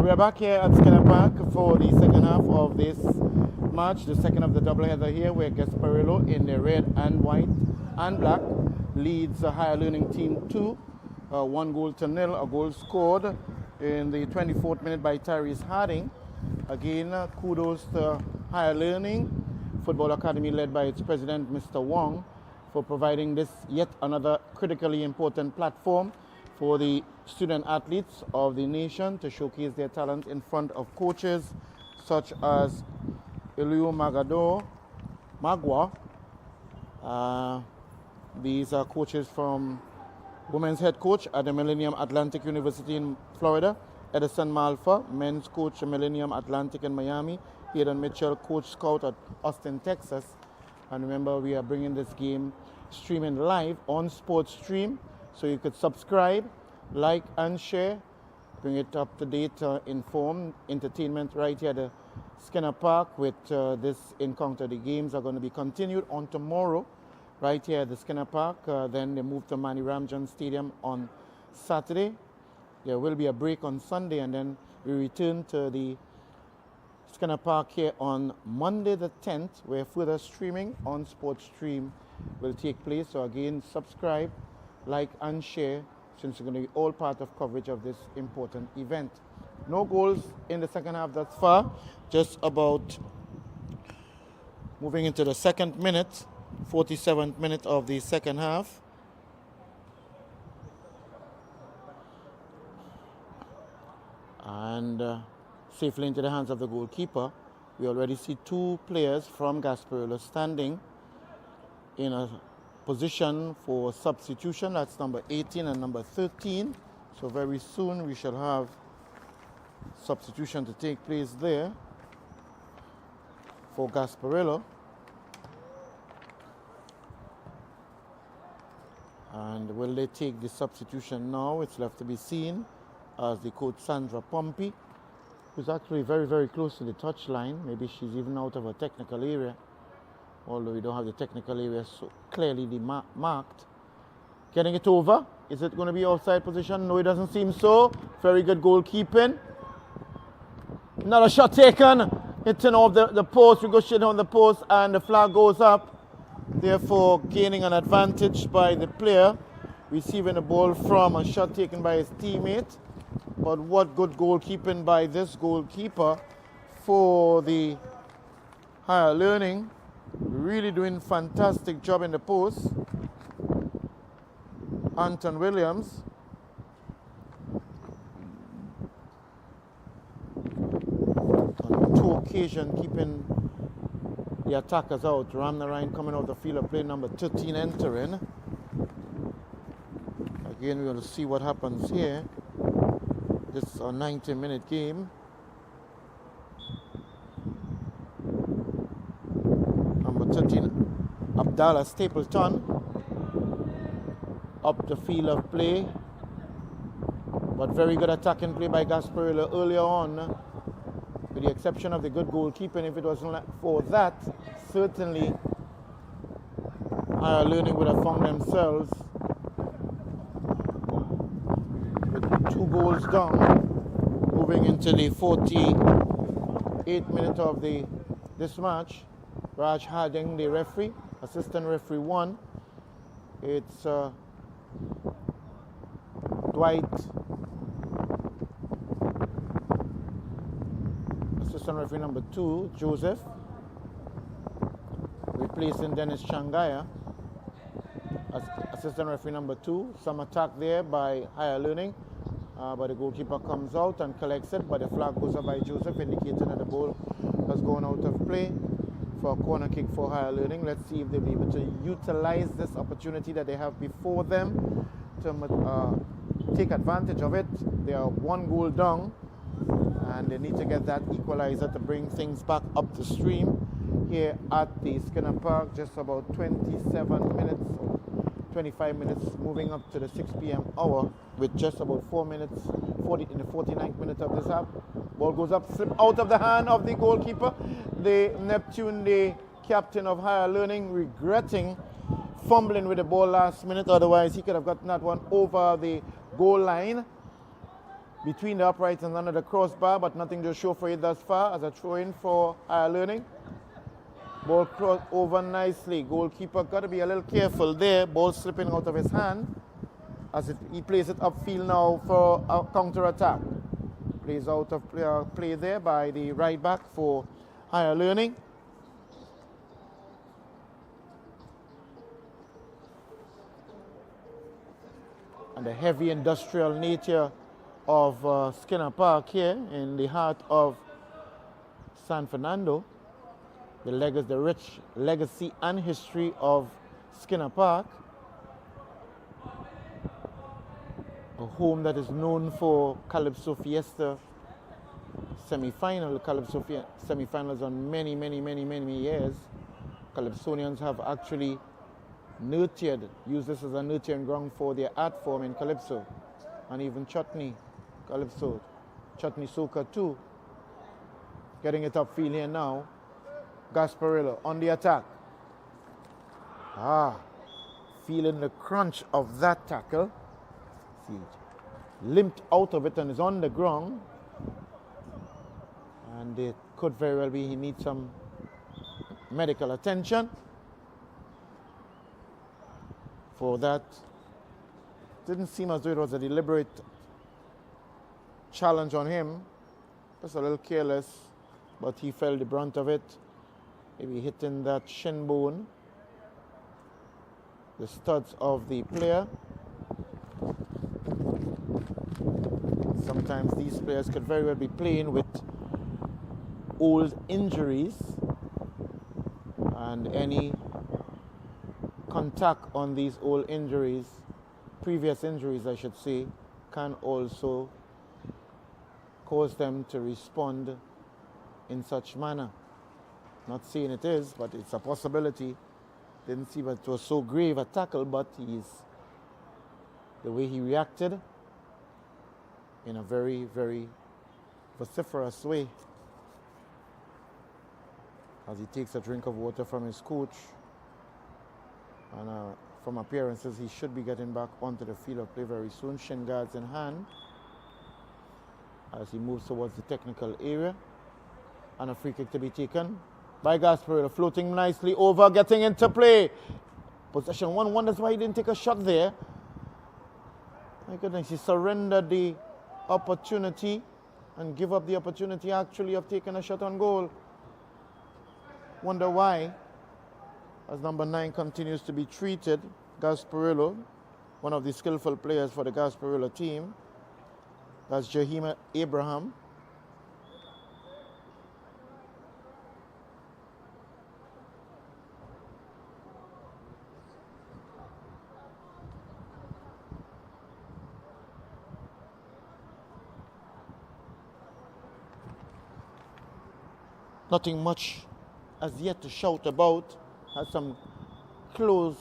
we are back here at Skinner Park for the second half of this match, the second of the doubleheader here, where Gasparillo in the red and white and black leads the Higher Learning team 2, 1-0. A goal scored in the 24th minute by Tyrese Harding. Again, kudos to Higher Learning Football Academy, led by its president, Mr. Wong, for providing this yet another critically important platform for the student athletes of the nation to showcase their talent in front of coaches such as Eliu Magwa. These are coaches from women's head coach at the Millennium Atlantic University in Florida, Edison Malfa, men's coach at Millennium Atlantic in Miami, Hayden Mitchell, coach scout at Austin, Texas. And remember, we are bringing this game streaming live on Sports Stream, so you could subscribe, like and share, bring it up to date, inform entertainment right here at the Skinner Park with this encounter. The games are going to be continued on tomorrow right here at the Skinner Park. Then they move to Manny Ramjan Stadium on Saturday. There will be a break on Sunday, and then we return to the Skinner Park here on Monday the 10th, where further streaming on Sports Stream will take place. So again, subscribe, like and share, since you're going to be all part of coverage of this important event. No goals in the second half thus far, just about moving into the second minute, 47th minute of the second half. And safely into the hands of the goalkeeper. We already see two players from Gasparillo standing in a position for substitution. That's number 18 and number 13. So very soon we shall have substitution to take place there for Gasparillo. And will they take the substitution now? It's left to be seen, as the coach Sandra Pompey, who's actually very, very close to the touchline. Maybe she's even out of her technical area, although we don't have the technical area so clearly marked. Getting it over. Is it going to be offside position? No, it doesn't seem so. Very good goalkeeping. Another shot taken. Hitting off the post, ricocheting on the post, and the flag goes up. Therefore, gaining an advantage by the player receiving the ball from a shot taken by his teammate. But what good goalkeeping by this goalkeeper for the Higher Learning. Really doing fantastic job in the post. Anton Williams. On two occasions keeping the attackers out. Ramnarine coming out the field of play, number 13 entering. Again, we're going to see what happens here. This is a 90-minute game. Number 13, Abdallah Stapleton, up the field of play. But very good attacking play by Gasparillo earlier on, with the exception of the good goalkeeping. If it wasn't for that, certainly Higher Learning would have found themselves with 2 goals down, moving into the 48th minute of this match. Raj Harding, the referee, assistant referee 1. It's Dwight, assistant referee number 2, Joseph, replacing Dennis Changaya as assistant referee number 2. Some attack there by Higher Learning, but the goalkeeper comes out and collects it, but the flag goes up by Joseph, indicating that the ball has gone out of play for a corner kick for Higher Learning. Let's see if they'll be able to utilize this opportunity that they have before them to take advantage of it. They are 1 goal down, and they need to get that equalizer to bring things back up the stream here at the Skinner Park. Just about 27 minutes, 25 minutes, moving up to the 6 p.m. hour with just about 4 minutes, in the 49th minute of this half. Ball goes up, slip out of the hand of the goalkeeper. The Neptune, the captain of Higher Learning, regretting fumbling with the ball last minute. Otherwise, he could have gotten that one over the goal line. between the uprights and under the crossbar, but nothing to show for it thus far as a throw-in for Higher Learning. Ball crossed over nicely. Goalkeeper got to be a little careful there. Ball slipping out of his hand as he plays it upfield now for a counter-attack. Plays out of play there by the right back for Higher Learning. And the heavy industrial nature of Skinner Park here in the heart of San Fernando. The rich legacy and history of Skinner Park. A home that is known for Calypso Fiesta semi-final. Calypso semi-finals on many years. Calypsonians have actually used this as a nurturing ground for their art form in Calypso. And even Chutney, Calypso, Chutney Soca too. Getting it upfield here now. Gasparillo on the attack. Feeling the crunch of that tackle. See, limped out of it and is on the ground. And it could very well be he needs some medical attention for that. Didn't seem as though it was a deliberate challenge on him. Just a little careless, but he felt the brunt of it. Maybe hitting that shin bone, the studs of the player. Sometimes these players could very well be playing with old injuries, and any contact on these old injuries, previous injuries I should say, can also cause them to respond in such manner. Not saying it is, but it's a possibility. Didn't see that it was so grave a tackle, but the way he reacted in a very vociferous way as he takes a drink of water from his coach. And from appearances, he should be getting back onto the field of play very soon. Shin guards in hand as he moves towards the technical area. And a free kick to be taken by Gasparillo, floating nicely over, getting into play. Possession, one wonders why he didn't take a shot there. My goodness, he surrendered the opportunity and give up the opportunity actually of taking a shot on goal. Wonder why, as number 9 continues to be treated. Gasparillo, one of the skillful players for the Gasparillo team. That's Jaheem Abraham. Nothing much as yet to shout about. Has some close,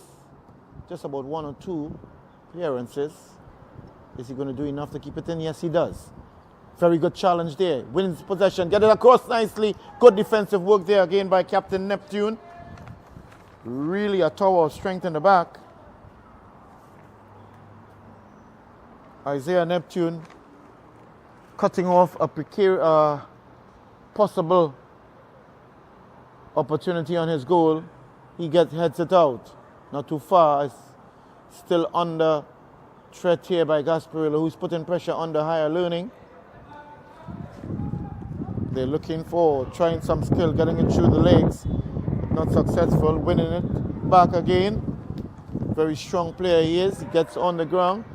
just about 1 or 2 clearances. Is he going to do enough to keep it in? Yes, he does. Very good challenge there. Wins possession, get it across nicely. Good defensive work there again by Captain Neptune. Really a tower of strength in the back. Isaiah Neptune cutting off a possible opportunity on his goal. He heads it out. Not too far. It's still under threat here by Gasparillo, who's putting pressure on the Higher Learning. They're looking for trying some skill, getting it through the legs. Not successful. Winning it back again. Very strong player he is. He gets on the ground.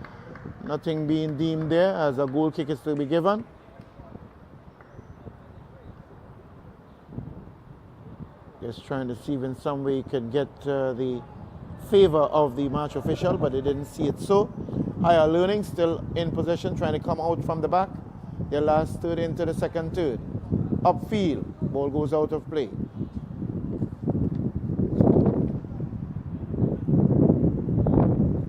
Nothing being deemed there as a goal kick is to be given. Just trying to see if in some way he could get the favor of the match official, but they didn't see it so. Higher Learning still in possession, trying to come out from the back. Their last third into the second third. Upfield, ball goes out of play.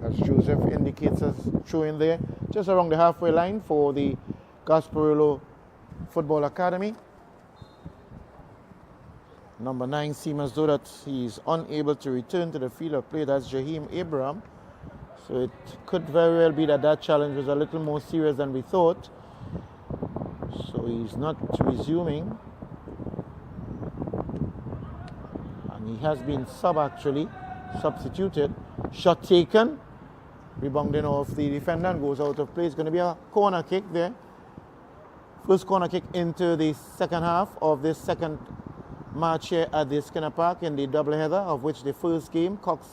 As Joseph indicates us throwing there, just around the halfway line for the Gasparillo Football Academy. Number 9 seems as though that he's unable to return to the field of play. That's Jaheem Abraham. So it could very well be that challenge was a little more serious than we thought. So he's not resuming. And he has been substituted. Shot taken. Rebounding off the defender and goes out of play. It's going to be a corner kick there. First corner kick into the second half of this second match here at the Skinner Park in the doubleheader, of which the first game, Cox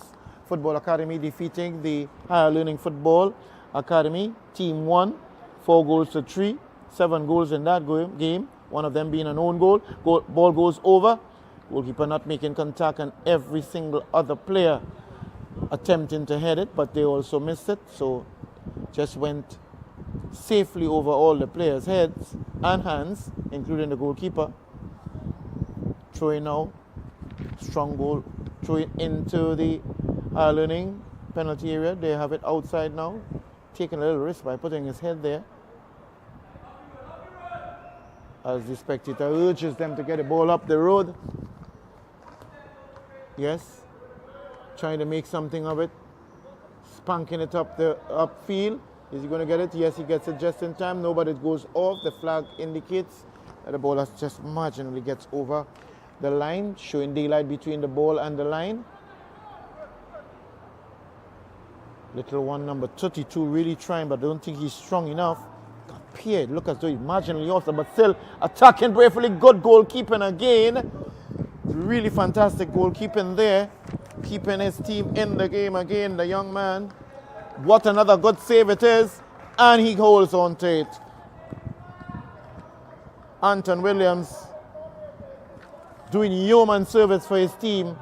Football Academy defeating the Higher Learning Football Academy. Team won 4-3, 7 goals in that game, one of them being an own goal. Ball goes over, goalkeeper not making contact, and every single other player attempting to head it, but they also missed it, so just went safely over all the players' heads and hands, including the goalkeeper. Throwing now, strong goal, throwing into the Higher Learning penalty area. They have it outside now, taking a little risk by putting his head there, as the spectator urges them to get the ball up the road. Yes, trying to make something of it, spanking it up the upfield. Is he going to get it? Yes, he gets it just in time. No, but it goes off. The flag indicates that the ball has just marginally gets over the line, showing daylight between the ball and the line. Little one, number 32, really trying, but I don't think he's strong enough. Appeared, look as though he's marginally off, but still attacking bravely. Good goalkeeping again. Really fantastic goalkeeping there, keeping his team in the game again, the young man. What another good save it is, and he holds on to it. Anton Williams doing yeoman service for his team,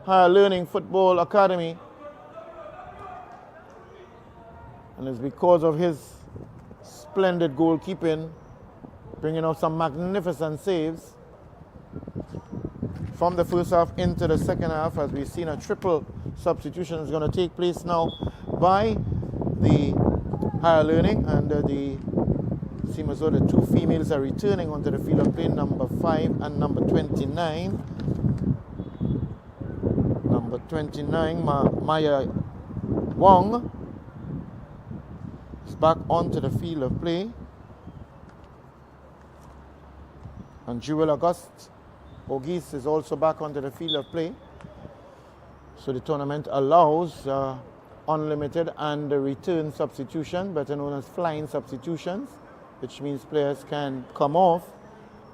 Higher Learning Football Academy. And it's because of his splendid goalkeeping, bringing out some magnificent saves from the first half into the second half, as we've seen a triple substitution is going to take place now by the Higher Learning, and the seems as though the two females are returning onto the field of play, number 5 and number 29. Number 29, Maya Wong, is back onto the field of play, and Jewel Auguste Ogis is also back onto the field of play. So the tournament allows unlimited and return substitution, better known as flying substitutions, which means players can come off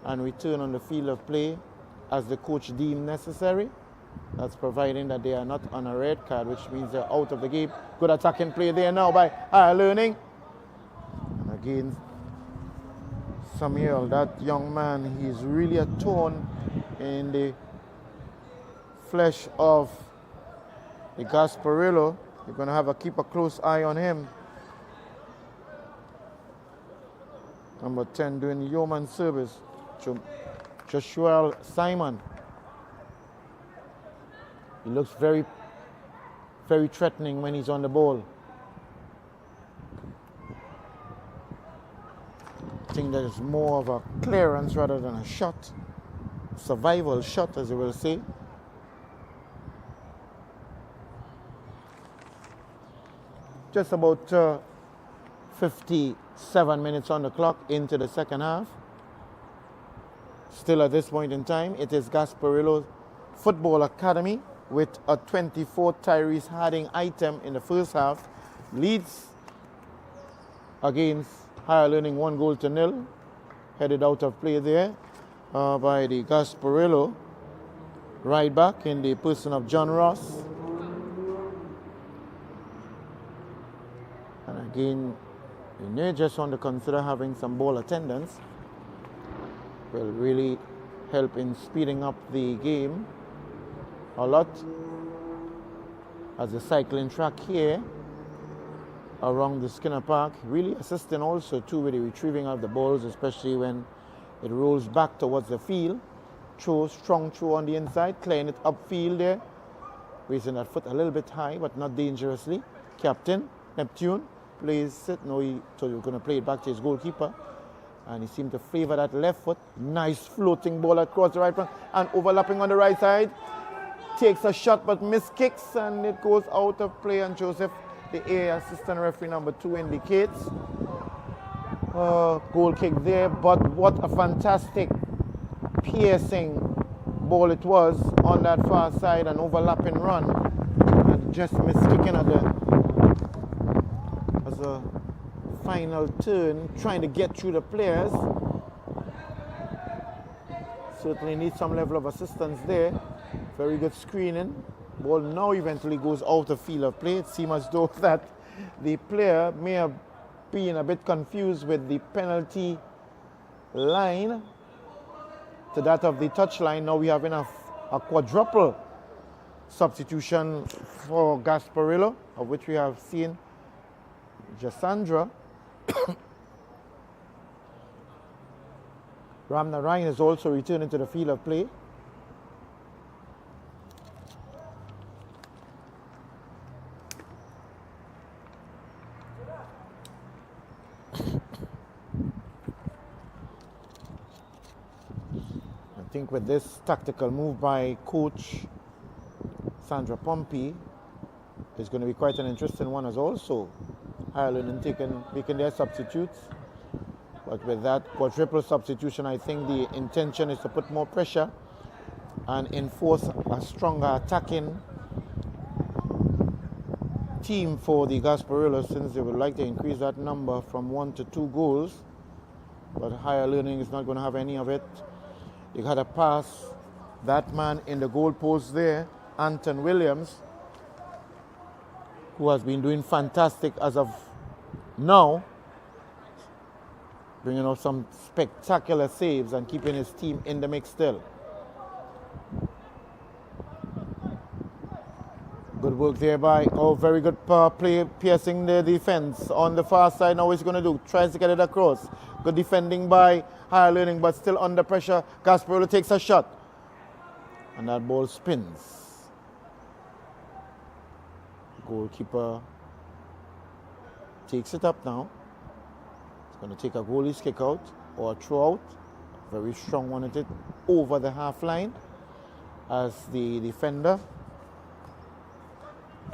and return on the field of play as the coach deems necessary. That's providing that they are not on a red card, which means they're out of the game. Good attacking play there now by Higher Learning. And again, Samuel, that young man, he's really a thorn in the flesh of the Gasparillo. You're going to have to keep a close eye on him. Number 10 doing yeoman service, Joshua Simon. He looks very, very threatening when he's on the ball. I think that is more of a clearance rather than a shot. Survival shot, as you will say. Just about 57 minutes on the clock into the second half. Still at this point in time, it is Gasparillo Football Academy with a 24 Tyrese Harding item in the first half. Leads against Higher Learning 1-0. Headed out of play there by the Gasparillo right back in the person of John Ross. And again, you may just want to consider having some ball attendance. Will really help in speeding up the game a lot, as the cycling track here around the Skinner Park really assisting also too with the retrieving of the balls, especially when it rolls back towards the field. Strong throw on the inside, clearing it upfield there, raising that foot a little bit high but not dangerously. Captain Neptune plays it. No, he thought he was going to play it back to his goalkeeper, and he seemed to favor that left foot. Nice floating ball across the right front and overlapping on the right side. Takes a shot but miskicks, and it goes out of play, and Joseph, the assistant referee number 2, indicates Goal kick there, but what a fantastic piercing ball it was on that far side, an overlapping run, and just missed kicking at as a final turn, trying to get through the players. Certainly need some level of assistance there. Very good screening. Ball now eventually goes out of field of play. It seems as though that the player may have been a bit confused with the penalty line to that of the touch line. Now we have a quadruple substitution for Gasparillo, of which we have seen Jasandra. Ramnarayan is also returning to the field of play. I think with this tactical move by coach Sandra Pompey, it's going to be quite an interesting one as also Ireland and making their substitutes. But with that quadruple substitution, I think the intention is to put more pressure and enforce a stronger attacking team for the Gasparillo, since they would like to increase that number from 1 to 2 goals. But Higher Learning is not going to have any of it. You had a pass, that man in the goal post there, Anton Williams, who has been doing fantastic as of now, bringing out some spectacular saves and keeping his team in the mix still. Good work there by, very good play, piercing the defense on the far side. Now what he's going to do, tries to get it across. Good defending by Higher Learning, but still under pressure. Gasparillo takes a shot, and that ball spins. Goalkeeper takes it up now. He's going to take a goalie's kick out or a throw out. Very strong one at it over the half line, as the defender,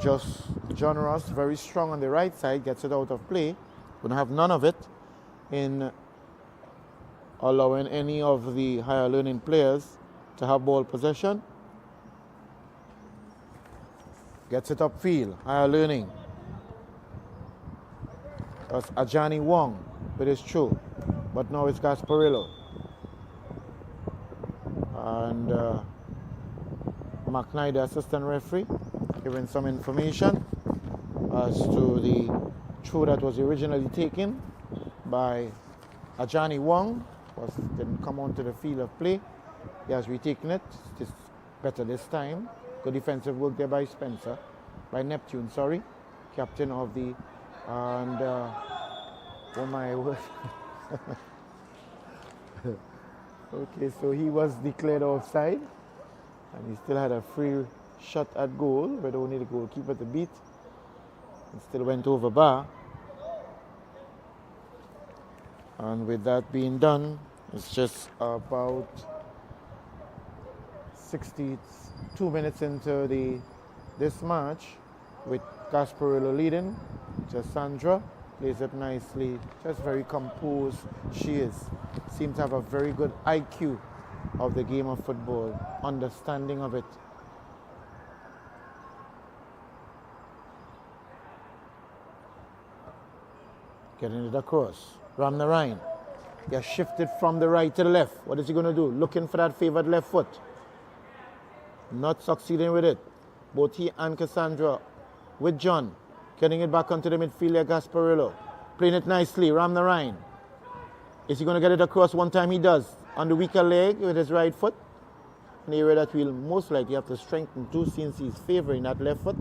just John Ross, very strong on the right side, gets it out of play. Going to have none of it in allowing any of the Higher Learning players to have ball possession. Gets it upfield, Higher Learning. That's Ajani Wong with his throw, but now it's Gasparillo. And McKnight, the assistant referee, giving some information as to the throw that was originally taken by Ajani Wong. Didn't come onto the field of play. He has retaken it. It's better this time. Good defensive work there by Spencer, by Neptune, sorry, captain of the, and oh my word. Okay, so he was declared offside, and he still had a free shot at goal, but only the goalkeeper to beat. It still went over bar. And with that being done, it's just about 62 minutes into this match, with Gasparillo leading. Just Sandra plays it nicely, just very composed. She seems to have a very good IQ of the game of football, understanding of it. Getting it across. Ramnarayan. He has shifted from the right to the left. What is he going to do? Looking for that favored left foot. Not succeeding with it. Both he and Cassandra with John. Getting it back onto the midfielder, Gasparillo. Playing it nicely, Ramnarayan. Is he going to get it across? One time he does. On the weaker leg with his right foot. An area that will most likely have to strengthen too, since he's favoring that left foot.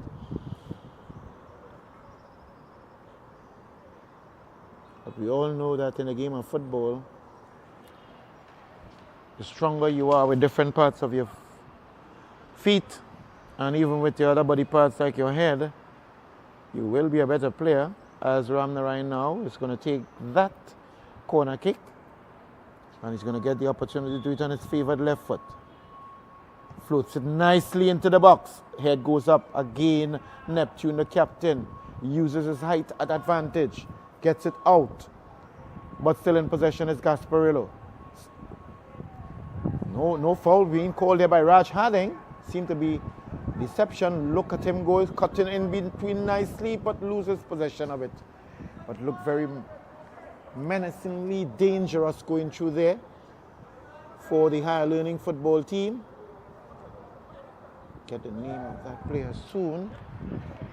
But we all know that in a game of football, the stronger you are with different parts of your feet, and even with your other body parts like your head, you will be a better player. As Ramnarayan now is going to take that corner kick, and he's going to get the opportunity to do it on his favored left foot. Floats it nicely into the box. Head goes up again. Neptune, the captain, uses his height at advantage. Gets it out. but still in possession is Gasparillo. No foul being called there by Raj Harding. Seemed to be deception. Look at him go, cutting in between nicely, but loses possession of it. But look very menacingly dangerous going through there for the higher learning football team. Get the name of that player soon.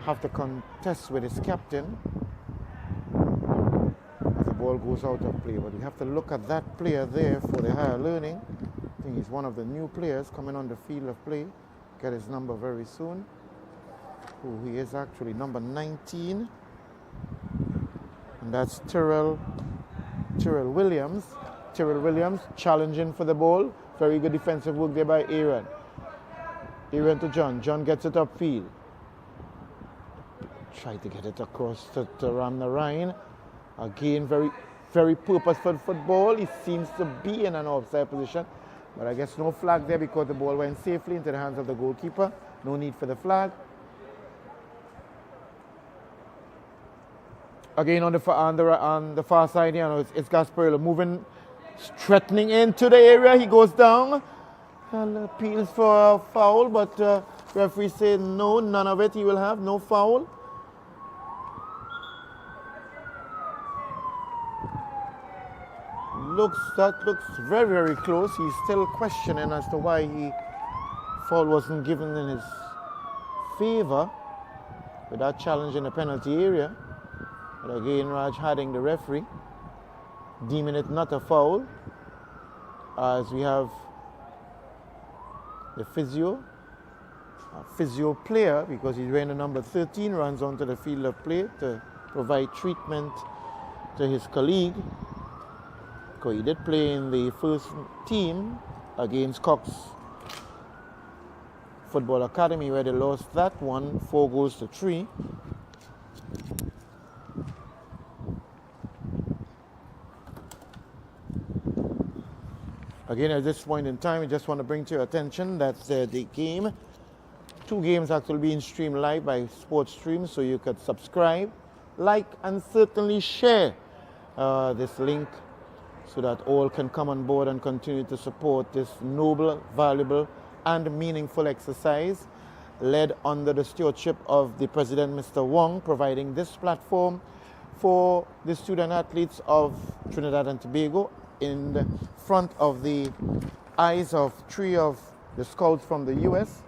Have to contest with his captain as the ball goes out of play. But you have to look at that player there for the higher learning. I think he's one of the new players coming on the field of play. Get his number very soon. Oh, he is actually number 19. And that's Tyrell Williams. Tyrell Williams challenging for the ball. Very good defensive work there by Aaron. Aaron to John. John gets it upfield. Try to get it across to Ramna Ryan. Again, very purposeful football. He seems to be in an offside position. But I guess no flag there because the ball went safely into the hands of the goalkeeper. No need for the flag. Again on the far side here, it's Gasparillo moving, threatening into the area. He goes down and appeals for a foul, but referee said no, none of it. He will have no foul. That looks very, very close. He's still questioning as to why he foul wasn't given in his favor with that challenge in the penalty area. But again, Raj Harding, the referee, deeming it not a foul, as we have the physio player, because he's wearing the number 13, runs onto the field of play to provide treatment to his colleague. He did play in the first team against Cox Football Academy, where they lost that one 4-3. Again, at this point in time, I just want to bring to your attention that the game, 2 games actually being streamed live by Sports Stream, so you could subscribe, like, and certainly share this link so that all can come on board and continue to support this noble, valuable, and meaningful exercise led under the stewardship of the President, Mr. Wong, providing this platform for the student athletes of Trinidad and Tobago in the front of the eyes of 3 of the scouts from the U.S.,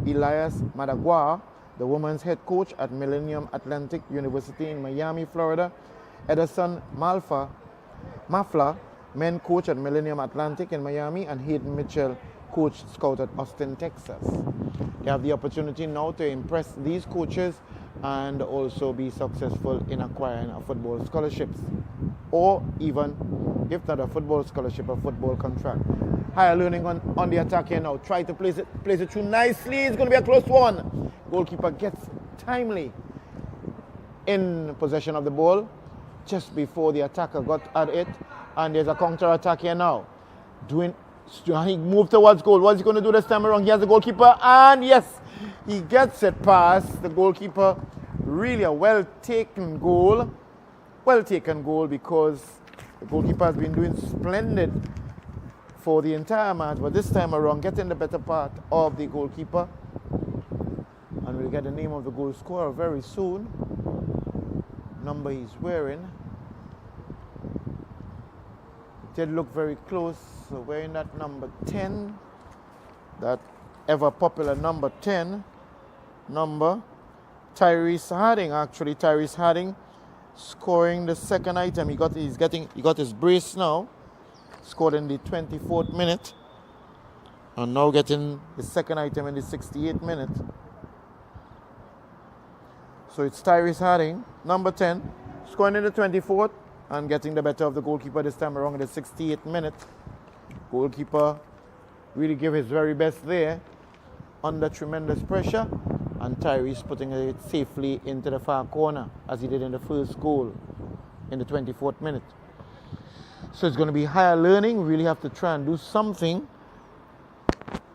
Elias Madagua, the women's head coach at Millennium Atlantic University in Miami, Florida, Edison Mafla, men coach at Millennium Atlantic in Miami, and Hayden Mitchell, coach scout at Austin, Texas. You have the opportunity now to impress these coaches and also be successful in acquiring a football scholarships, or even, if not a football scholarship, a football contract. Higher learning on the attack here now. Try to place it through nicely. It's going to be a close one. Goalkeeper gets timely in possession of the ball just before the attacker got at it, and there's a counter attack here now. He moved towards goal. What's he going to do this time around? He has the goalkeeper, and yes, he gets it past the goalkeeper. Really a well taken goal because the goalkeeper has been doing splendid for the entire match, but this time around getting the better part of the goalkeeper, and we'll get the name of the goal scorer very soon. Number he's wearing. It did look very close, so wearing that number 10, that ever popular number 10 number, Tyrese Harding. Actually, Tyrese Harding scoring the second item. He got his brace now, scored in the 24th minute, and now getting the second item in the 68th minute. So it's Tyrese Harding, number 10, scoring in the 24th and getting the better of the goalkeeper this time around in the 68th minute. Goalkeeper really gave his very best there under tremendous pressure, and Tyrese putting it safely into the far corner as he did in the first goal in the 24th minute. So it's going to be higher learning. We really have to try and do something,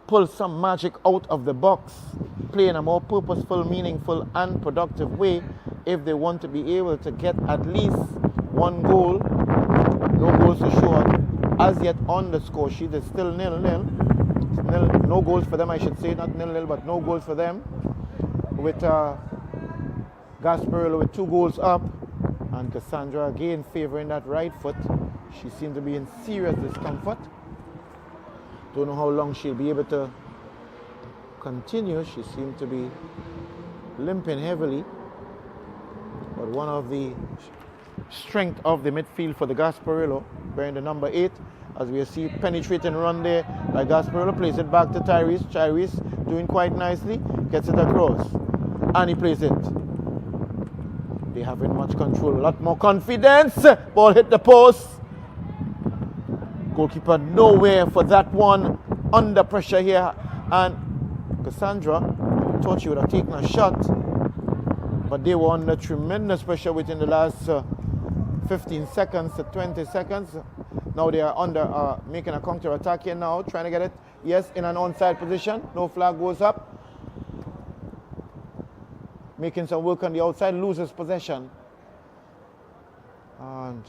pull some magic out of the box, play in a more purposeful, meaningful, and productive way if they want to be able to get at least one goal No goals to show up as yet on the score sheet. It's still 0-0. No goals for them, I should say. Not 0-0, but no goals for them. With Gasparillo with 2 goals up. And Cassandra again favoring that right foot. She seemed to be in serious discomfort. Don't know how long she'll be able to continue. She seemed to be limping heavily. But one of the strength of the midfield for the Gasparillo, wearing the number 8, as we see penetrating run there by Gasparillo, plays it back to Tyrese. Tyrese doing quite nicely, gets it across, and he plays it. They having much control, a lot more confidence. Ball hit the post. Goalkeeper nowhere for that one. Under pressure here, and Cassandra thought she would have taken a shot, but they were under tremendous pressure within the last 15 seconds to 20 seconds. Now they are under making a counter attack here now, trying to get it, yes, in an onside position. No flag goes up. Making some work on the outside, loses possession. And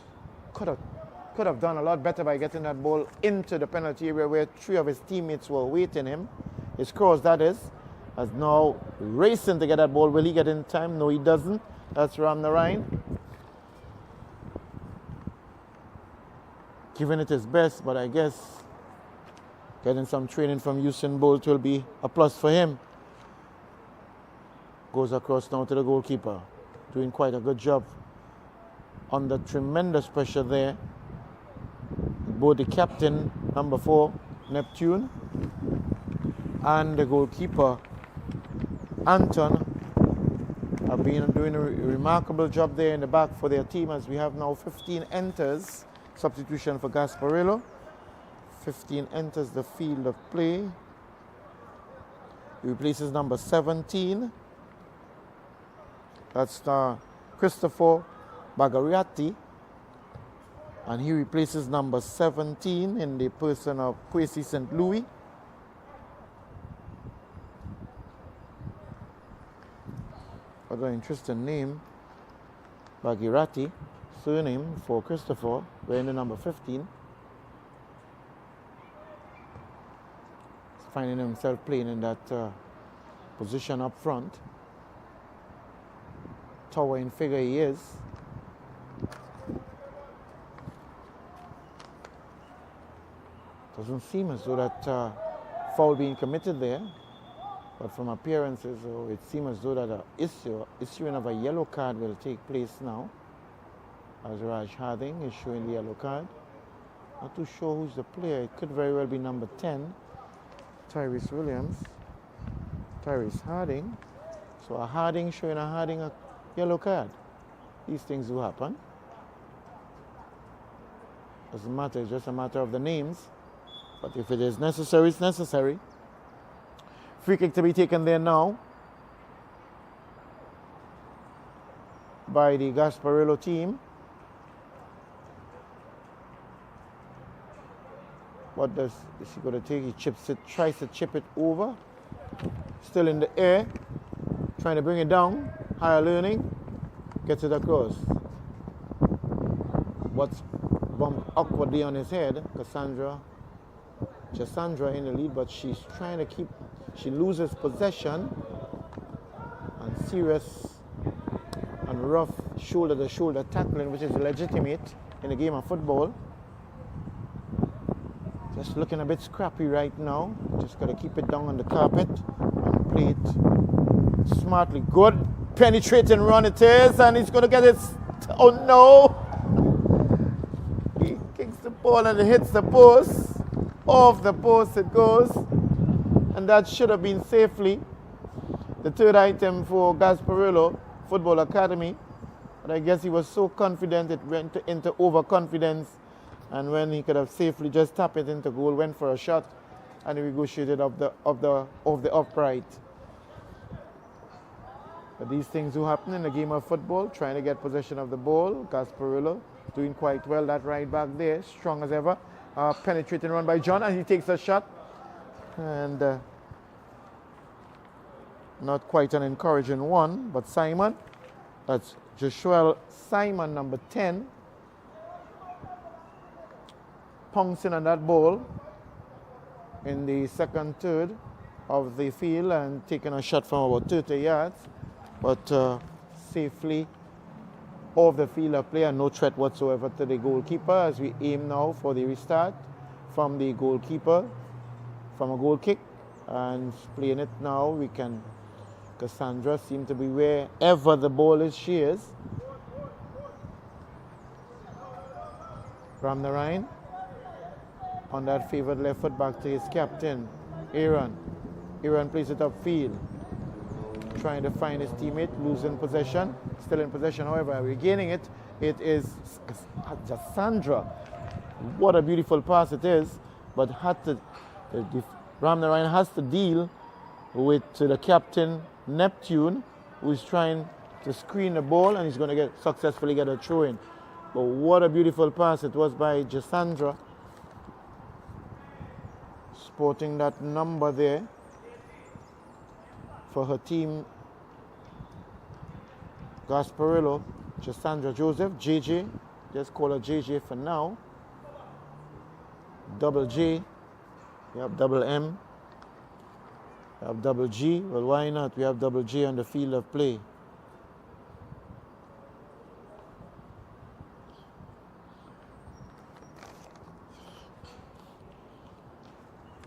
could have done a lot better by getting that ball into the penalty area where 3 of his teammates were waiting him. His cross, that is now racing to get that ball. Will he get in time? No, he doesn't. That's Ram Narayan. Giving it his best, but I guess getting some training from Usain Bolt will be a plus for him. Goes across now to the goalkeeper. Doing quite a good job under tremendous pressure there. Both the captain, number 4, Neptune, and the goalkeeper, Anton, have been doing a remarkable job there in the back for their team, as we have now 15 enters. Substitution for Gasparillo. 15 enters the field of play. He replaces number 17. That's Christopher Bagariati. And he replaces number 17 in the person of Kwesi St. Louis. What an interesting name. Bagirati, surname for Christopher, wearing the number 15. He's finding himself playing in that position up front. Towering figure he is. Doesn't seem as though that foul being committed there, but from appearances, it seems as though that issuing of a yellow card will take place now, as Raj Harding is showing the yellow card. Not too sure who's the player. It could very well be number 10, Tyrese Williams, Tyrese Harding. So a Harding showing a Harding a yellow card. These things do happen. Doesn't matter, it's just a matter of the names. But if it is necessary, it's necessary. Free kick to be taken there now by the Gasparillo team. What is he going to take? He chips it, tries to chip it over. Still in the air, trying to bring it down. Higher learning, gets it across. What's bumped awkwardly on his head? Cassandra in the lead, but she's trying to keep, she loses possession, and serious and rough shoulder-to-shoulder tackling, which is legitimate in the game of football. Just looking a bit scrappy right now. Just got to keep it down on the carpet and play it smartly. Good penetrating run it is, and he's going to get it. Oh no! He kicks the ball and it hits the post. Off the post it goes, and that should have been safely the third item for Gasparillo Football Academy. But I guess he was so confident it went into overconfidence, and when he could have safely just tapped it into goal, went for a shot, and he negotiated off the upright. But these things do happen in the game of football, trying to get possession of the ball. Gasparillo doing quite well, that right back there, strong as ever. Penetrating run by John, and he takes a shot, and not quite an encouraging one, but Simon, that's Joshua Simon, number 10, pouncing on that ball in the second third of the field and taking a shot from about 30 yards, but safely off the field of play and no threat whatsoever to the goalkeeper as we aim now for the restart from the goalkeeper from a goal kick and playing it now. We can, Cassandra seems to be wherever the ball is, she is. From the Rhine on that favored left foot back to his captain, Aaron. Aaron plays it upfield, trying to find his teammate, losing possession, still in possession, however, regaining it. It is Cassandra. What a beautiful pass it is, but Ram Narayan has to deal with the captain, Neptune, who is trying to screen the ball, and he's going to successfully get a throw in. But what a beautiful pass it was by Cassandra, sporting that number there for her team. Gasparillo, Cassandra Joseph, JJ, just call her JJ for now. Double J, we have double M, we have double G. Well, why not? We have double J on the field of play.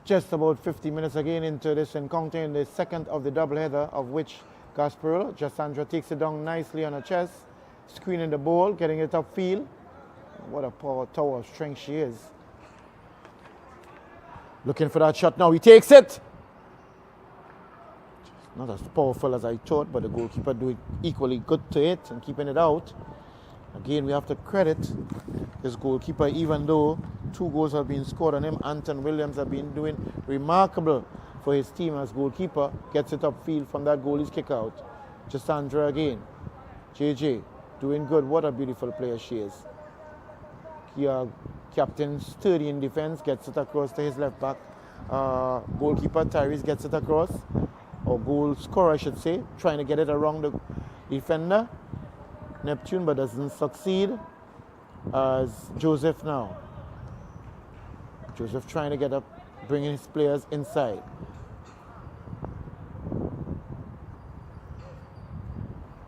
Just about 50 minutes again into this encounter, in the second of the doubleheader, of which Gasparillo, Cassandra takes it down nicely on her chest, screening the ball, getting it upfield. What a power tower of strength she is. Looking for that shot now, he takes it. Not as powerful as I thought, but the goalkeeper doing equally good to it and keeping it out. Again, we have to credit this goalkeeper, even though 2 goals have been scored on him. Anton Williams have been doing remarkable for his team as goalkeeper. Gets it upfield from that goalie's kick out. Cassandra again. JJ doing good. What a beautiful player she is. Captain sturdy in defense, gets it across to his left back. Goalkeeper Tyrese gets it across, or goal scorer I should say, trying to get it around the defender Neptune, but doesn't succeed. As Joseph now. Joseph trying to get up, bringing his players inside.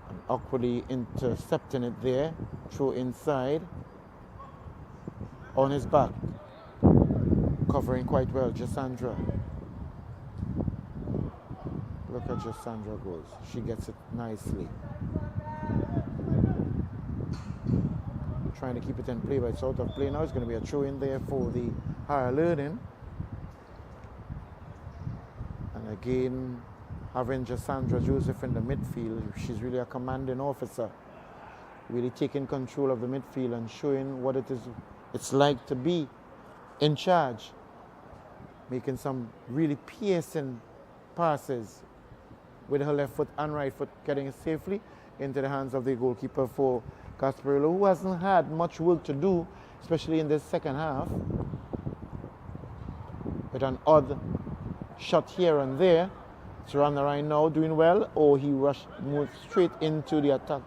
And awkwardly intercepting it there, through inside. On his back, covering quite well, Cassandra. Look at Cassandra goes. She gets it nicely. Trying to keep it in play, but it's out of play now. It's going to be a throw in there for the higher learning. And again, having Cassandra Joseph in the midfield, she's really a commanding officer. Really taking control of the midfield and showing what it's like to be in charge. Making some really piercing passes with her left foot and right foot, getting it safely into the hands of the goalkeeper for Gasparillo, who hasn't had much work to do, especially in this second half. With an odd shot here and there. It's Ram Narayan now doing well, or he moved straight into the attack,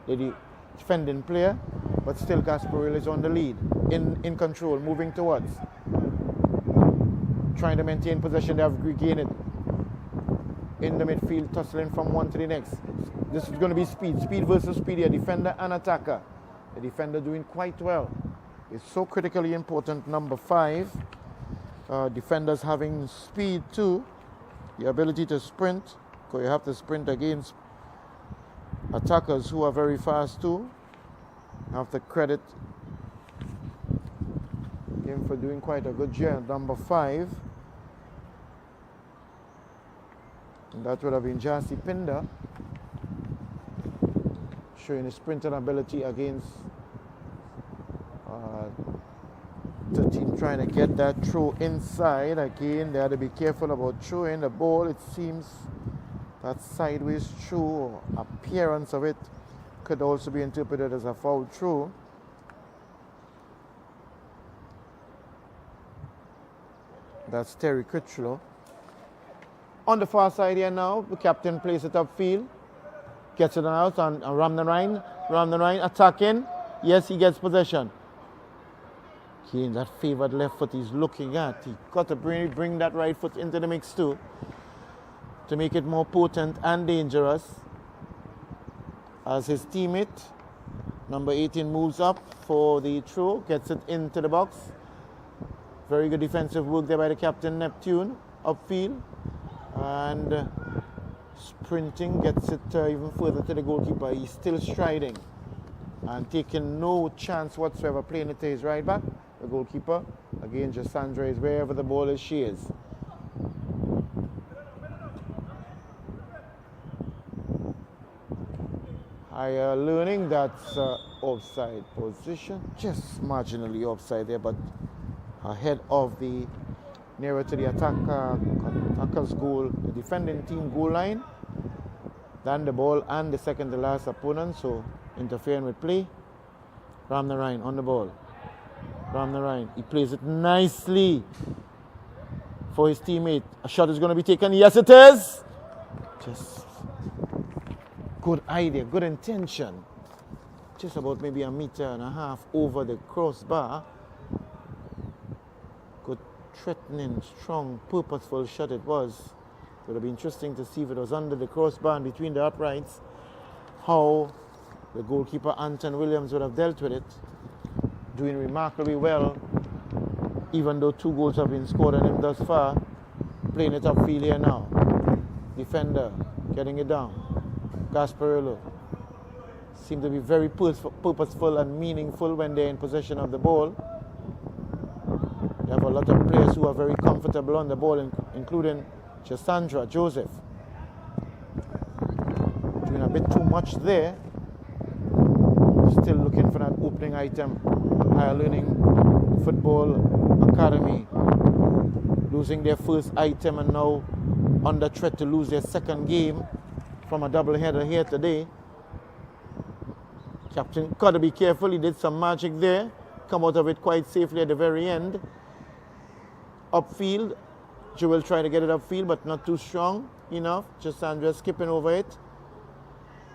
the defending player, but still Gasparillo is on the lead, in control, moving towards, trying to maintain possession. They have regained it in the midfield, tussling from one to the next. This is going to be speed versus speed, a defender and attacker. The defender doing quite well. It's so critically important, number 5. Defenders having speed too, the ability to sprint, because you have to sprint against attackers who are very fast too. I have to credit him for doing quite a good job, number 5. And that would have been Jasi Pinder, showing his sprinting ability against the team trying to get that throw inside. Again, they had to be careful about throwing the ball. It seems that sideways throw, or appearance of it, could also be interpreted as a foul throw. That's Terry Critchlow. On the far side here now, the captain plays it upfield, gets it out on Ram Narayan. Ram Narayan attacking. Yes, he gets possession. Again, that favored left foot he's looking at. He got to bring that right foot into the mix too to make it more potent and dangerous. As his teammate, number 18, moves up for the throw, gets it into the box. Very good defensive work there by the captain, Neptune, upfield. And sprinting, gets it even further to the goalkeeper. He's still striding and taking no chance whatsoever, playing it to his right back. The goalkeeper, again, Cassandra is wherever the ball is, she is. Higher learning, that's offside position, just marginally offside there, but ahead of the, nearer to the attacker's goal, the defending team goal line, than the ball and the second to last opponent, so interfering with play. Ramnarine on the ball. Ramnarine, he plays it nicely for his teammate. A shot is going to be taken. Yes, it is. Just good idea, good intention. Just about maybe a meter and a half over the crossbar. Good, threatening, strong, purposeful shot it was. It would have been interesting to see if it was under the crossbar and between the uprights, how the goalkeeper, Anton Williams, would have dealt with it. Doing remarkably well, even though 2 goals have been scored on him thus far. Playing it upfield here now. Defender, getting it down. Gasparillo. Seem to be very purposeful and meaningful when they're in possession of the ball. They have a lot of players who are very comfortable on the ball, including Cassandra, Joseph. Doing a bit too much there. Still looking for that opening item. Higher Learning Football Academy losing their first item and now under threat to lose their second game from a double-header here today. Captain got to be careful. He did some magic there. Come out of it quite safely at the very end. Upfield. Joel try to get it upfield, but not too strong enough. Just Sandra skipping over it.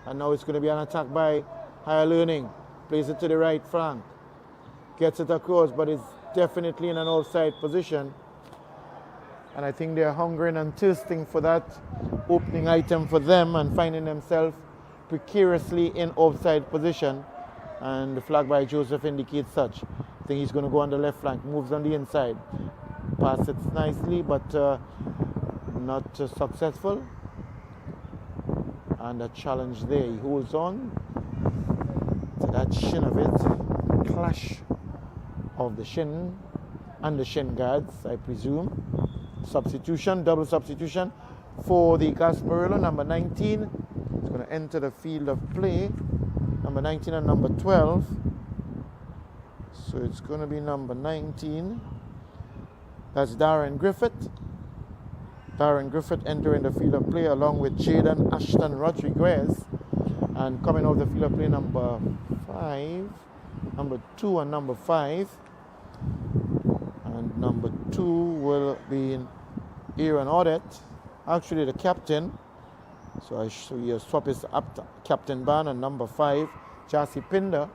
And now it's going to be an attack by Higher Learning. Plays it to the right flank. Gets it across, but it's definitely in an offside position. And I think they're hungering and thirsting for that opening item for them and finding themselves precariously in offside position. And the flag by Joseph indicates such. I think he's going to go on the left flank, moves on the inside. Pass it nicely, but not successful. And a challenge there. He holds on to that shin of it. Clash of the shin and the shin guards, I presume. Substitution, double substitution for the Gasparillo. Number 19 is going to enter the field of play. Number 19 and number 12. So it's going to be number 19. That's Darren Griffith. Darren Griffith entering the field of play along with Jaden Ashton Rodriguez. And coming out of the field of play, number 5, number 2 and number 5. And number 2 will be Aaron Audette, actually the captain. So he swap his captain band, and number 5, Jassy Pinder.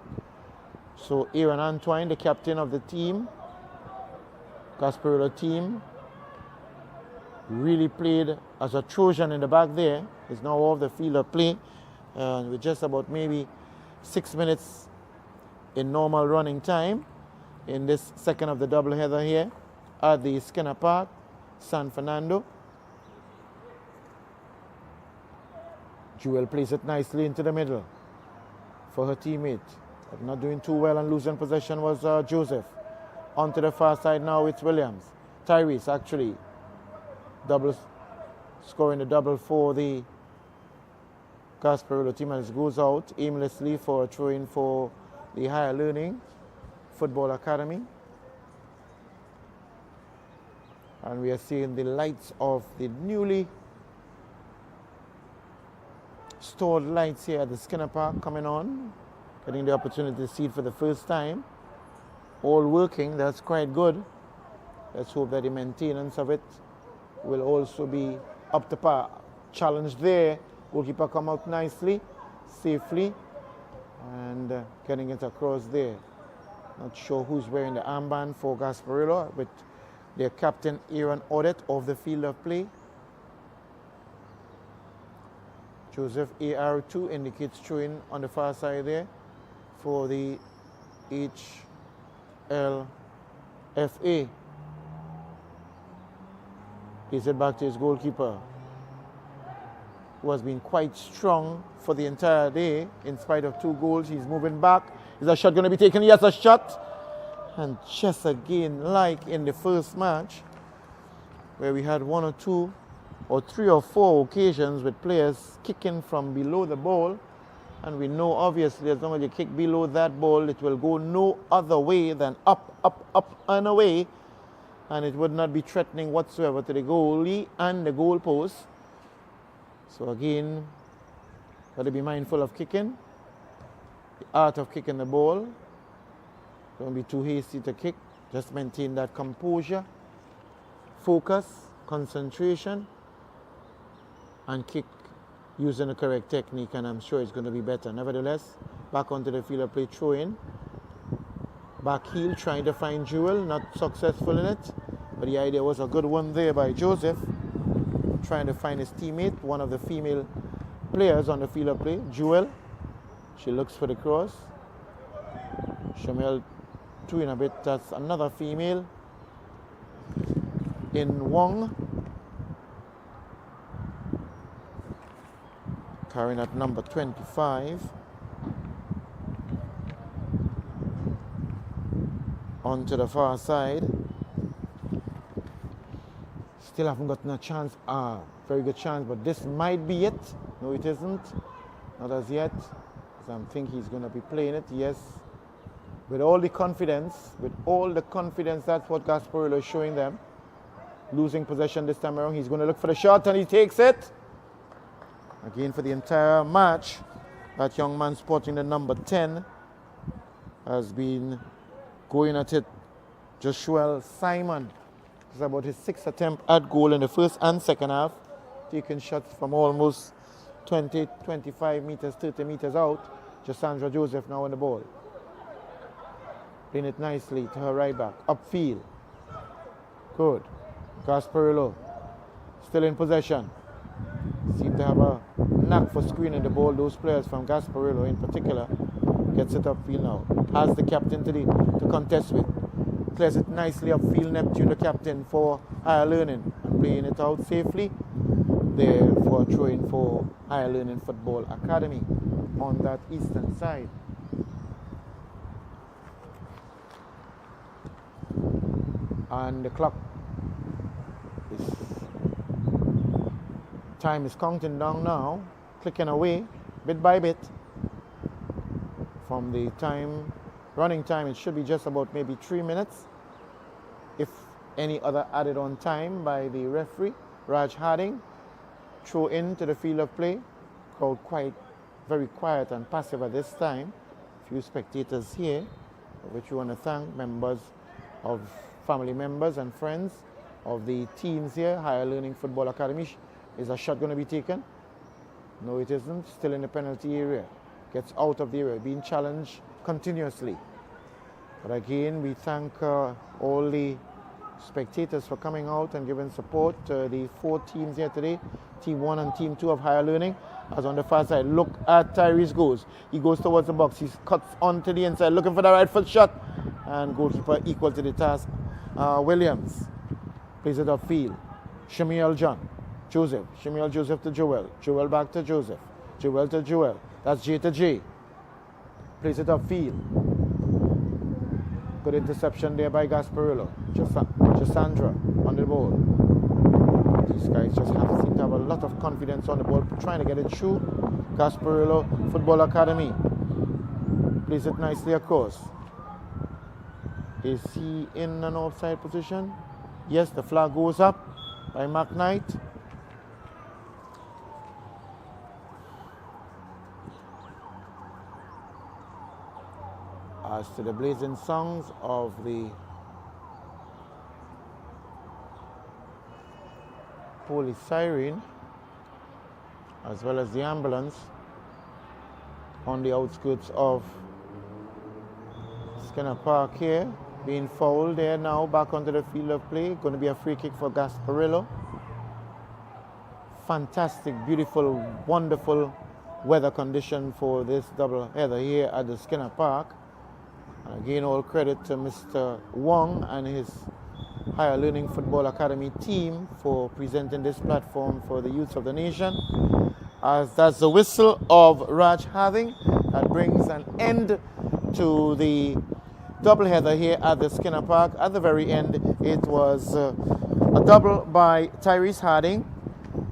So Aaron Antoine, the captain of the team, Gasparillo team, really played as a Trojan in the back there. He's now off the field of play. With just about maybe 6 minutes in normal running time in this second of the doubleheader here at the Skinner Park, San Fernando. Jewel plays it nicely into the middle for her teammate. But not doing too well and losing possession was Joseph. Onto the far side now, it's Williams. Tyrese actually scoring the double for the Gasparillo team, as goes out aimlessly for a throw-in for the Higher Learning Football Academy. And we are seeing the lights of the newly stored lights here at the Skinner Park coming on. Getting the opportunity to see it for the first time. All working, that's quite good. Let's hope that the maintenance of it will also be up to par. Challenge there. Goalkeeper come out nicely, safely, and getting it across there. Not sure who's wearing the armband for Gasparillo, with their captain Aaron Audit of the field of play. Joseph AR2 indicates throwing on the far side there for the HLFA. Plays it back to his goalkeeper, who has been quite strong for the entire day. In spite of 2 goals, he's moving back. Is a shot going to be taken? Yes, a shot. And just again, like in the first match, where we had 1 or 2 or 3 or 4 occasions with players kicking from below the ball. And we know, obviously, as long as you kick below that ball, it will go no other way than up, up, up, and away. And it would not be threatening whatsoever to the goalie and the goalpost. So again, got to be mindful of kicking, the art of kicking the ball. Don't be too hasty to kick. Just maintain that composure, focus, concentration, and kick using the correct technique, and I'm sure it's going to be better. Nevertheless, back onto the field of play, throw in. Back heel, trying to find Jewel, not successful in it. But the idea was a good one there by Joseph, trying to find his teammate, one of the female players on the field of play, Jewel. She looks for the cross. Shamel, 2 in a bit, that's another female. In Wong, carrying at number 25. Onto the far side. Still haven't gotten a chance, very good chance, but this might be it. No, it isn't. Not as yet. So I think he's going to be playing it, yes. With all the confidence, that's what Gasparillo is showing them. Losing possession this time around, he's going to look for the shot, and he takes it. Again, for the entire match, that young man sporting the number 10 has been going at it. Joshua Simon is about his 6th attempt at goal in the first and second half, taking shots from almost 20, 25 meters, 30 meters out. Sandra Joseph now on the ball. Playing it nicely to her right back, upfield. Good. Gasparillo still in possession. Seem to have a knack for screening the ball. Those players from Gasparillo in particular. Gets it upfield now. Has the captain to contest with. Clears it nicely upfield. Neptune, the captain for Higher Learning. And playing it out safely there for a throw-in for Higher Learning Football Academy on that eastern side. And the clock time is counting down now, clicking away bit by bit. From the running time, it should be just about maybe 3 minutes, if any other added on time by the referee, Raj Harding. Throw into the field of play. Crowd very quiet and passive at this time. Few spectators here, which we want to thank, family members and friends of the teams here. Higher Learning Football Academy. Is a shot going to be taken? No, it isn't. Still in the penalty area. Gets out of the area, being challenged continuously. But again, we thank all the spectators for coming out and giving support to the 4 teams here today. Team 1 and Team 2 of Higher Learning. As on the far side, look at Tyrese goes. He goes towards the box. He cuts onto the inside, looking for the right foot shot. And goalkeeper equal to the task. Williams plays it upfield. Shamiel Joseph. Shamiel Joseph to Joel. Joel back to Joseph. Joel to Joel. That's J to J. Plays it upfield. Good interception there by Gasparillo. Sandra on the ball. These guys just seem to have a lot of confidence on the ball, trying to get it through. Gasparillo Football Academy. Plays it nicely across. Is he in an offside position? Yes, the flag goes up by Mark Knight. As to the blazing songs of the police siren, as well as the ambulance on the outskirts of Skinner Park here, being fouled there now, back onto the field of play. Going to be a free kick for Gasparillo. Fantastic, beautiful, wonderful weather condition for this double header here at the Skinner Park. And again, all credit to Mr. Wong and his Higher Learning Football Academy team for presenting this platform for the youth of the nation. As that's the whistle of Raj Having, that brings an end to the doubleheader here at the Skinner Park. At the very end, it was a double by Tyrese Harding,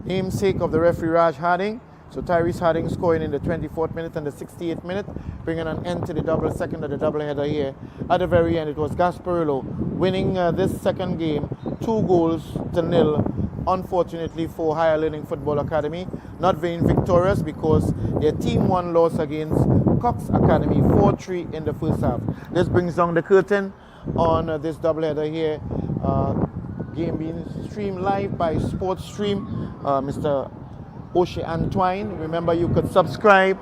namesake of the referee Raj Harding. So Tyrese Harding scoring in the 24th minute and the 68th minute, bringing an end to the second of the doubleheader here. At the very end, it was Gasparillo winning this second game 2-0. Unfortunately for Higher Learning Football Academy, not being victorious because their team 1 loss against Cox Academy 4-3 in the first half. This brings down the curtain on this doubleheader here. Game being streamed live by Sports Stream, Mr. Oshe Antoine. Remember, you could subscribe,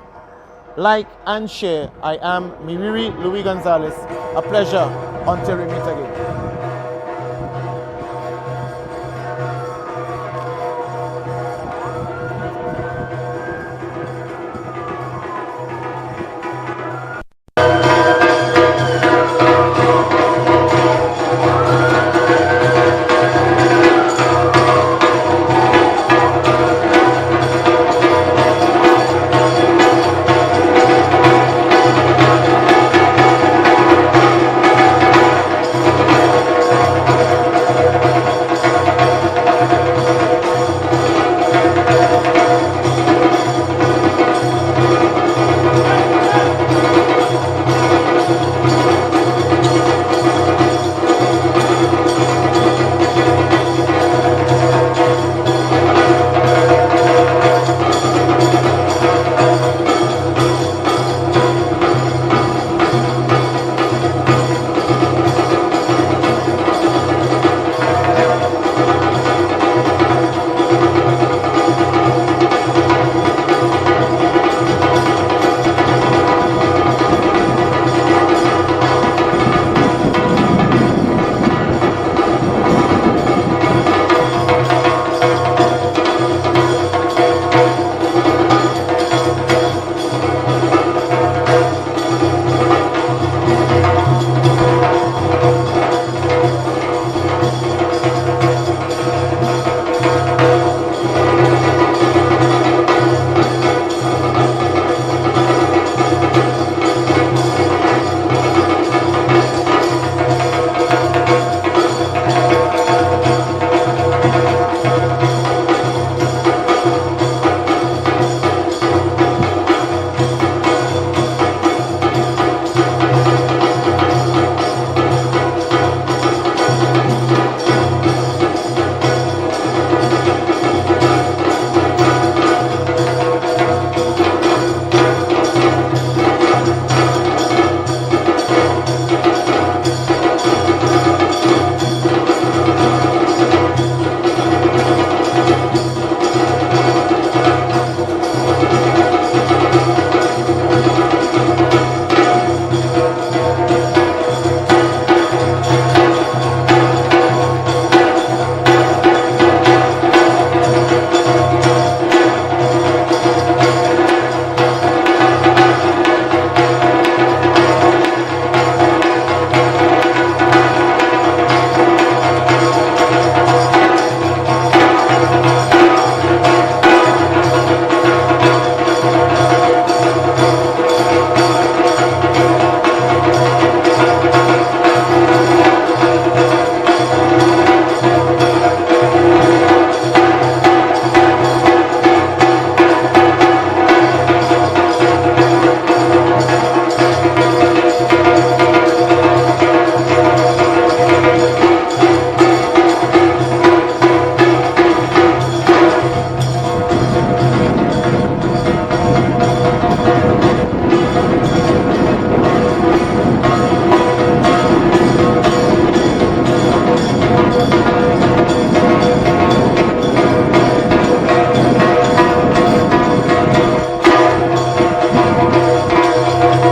like, and share. I am Miriri Louis Gonzalez. A pleasure until we meet again.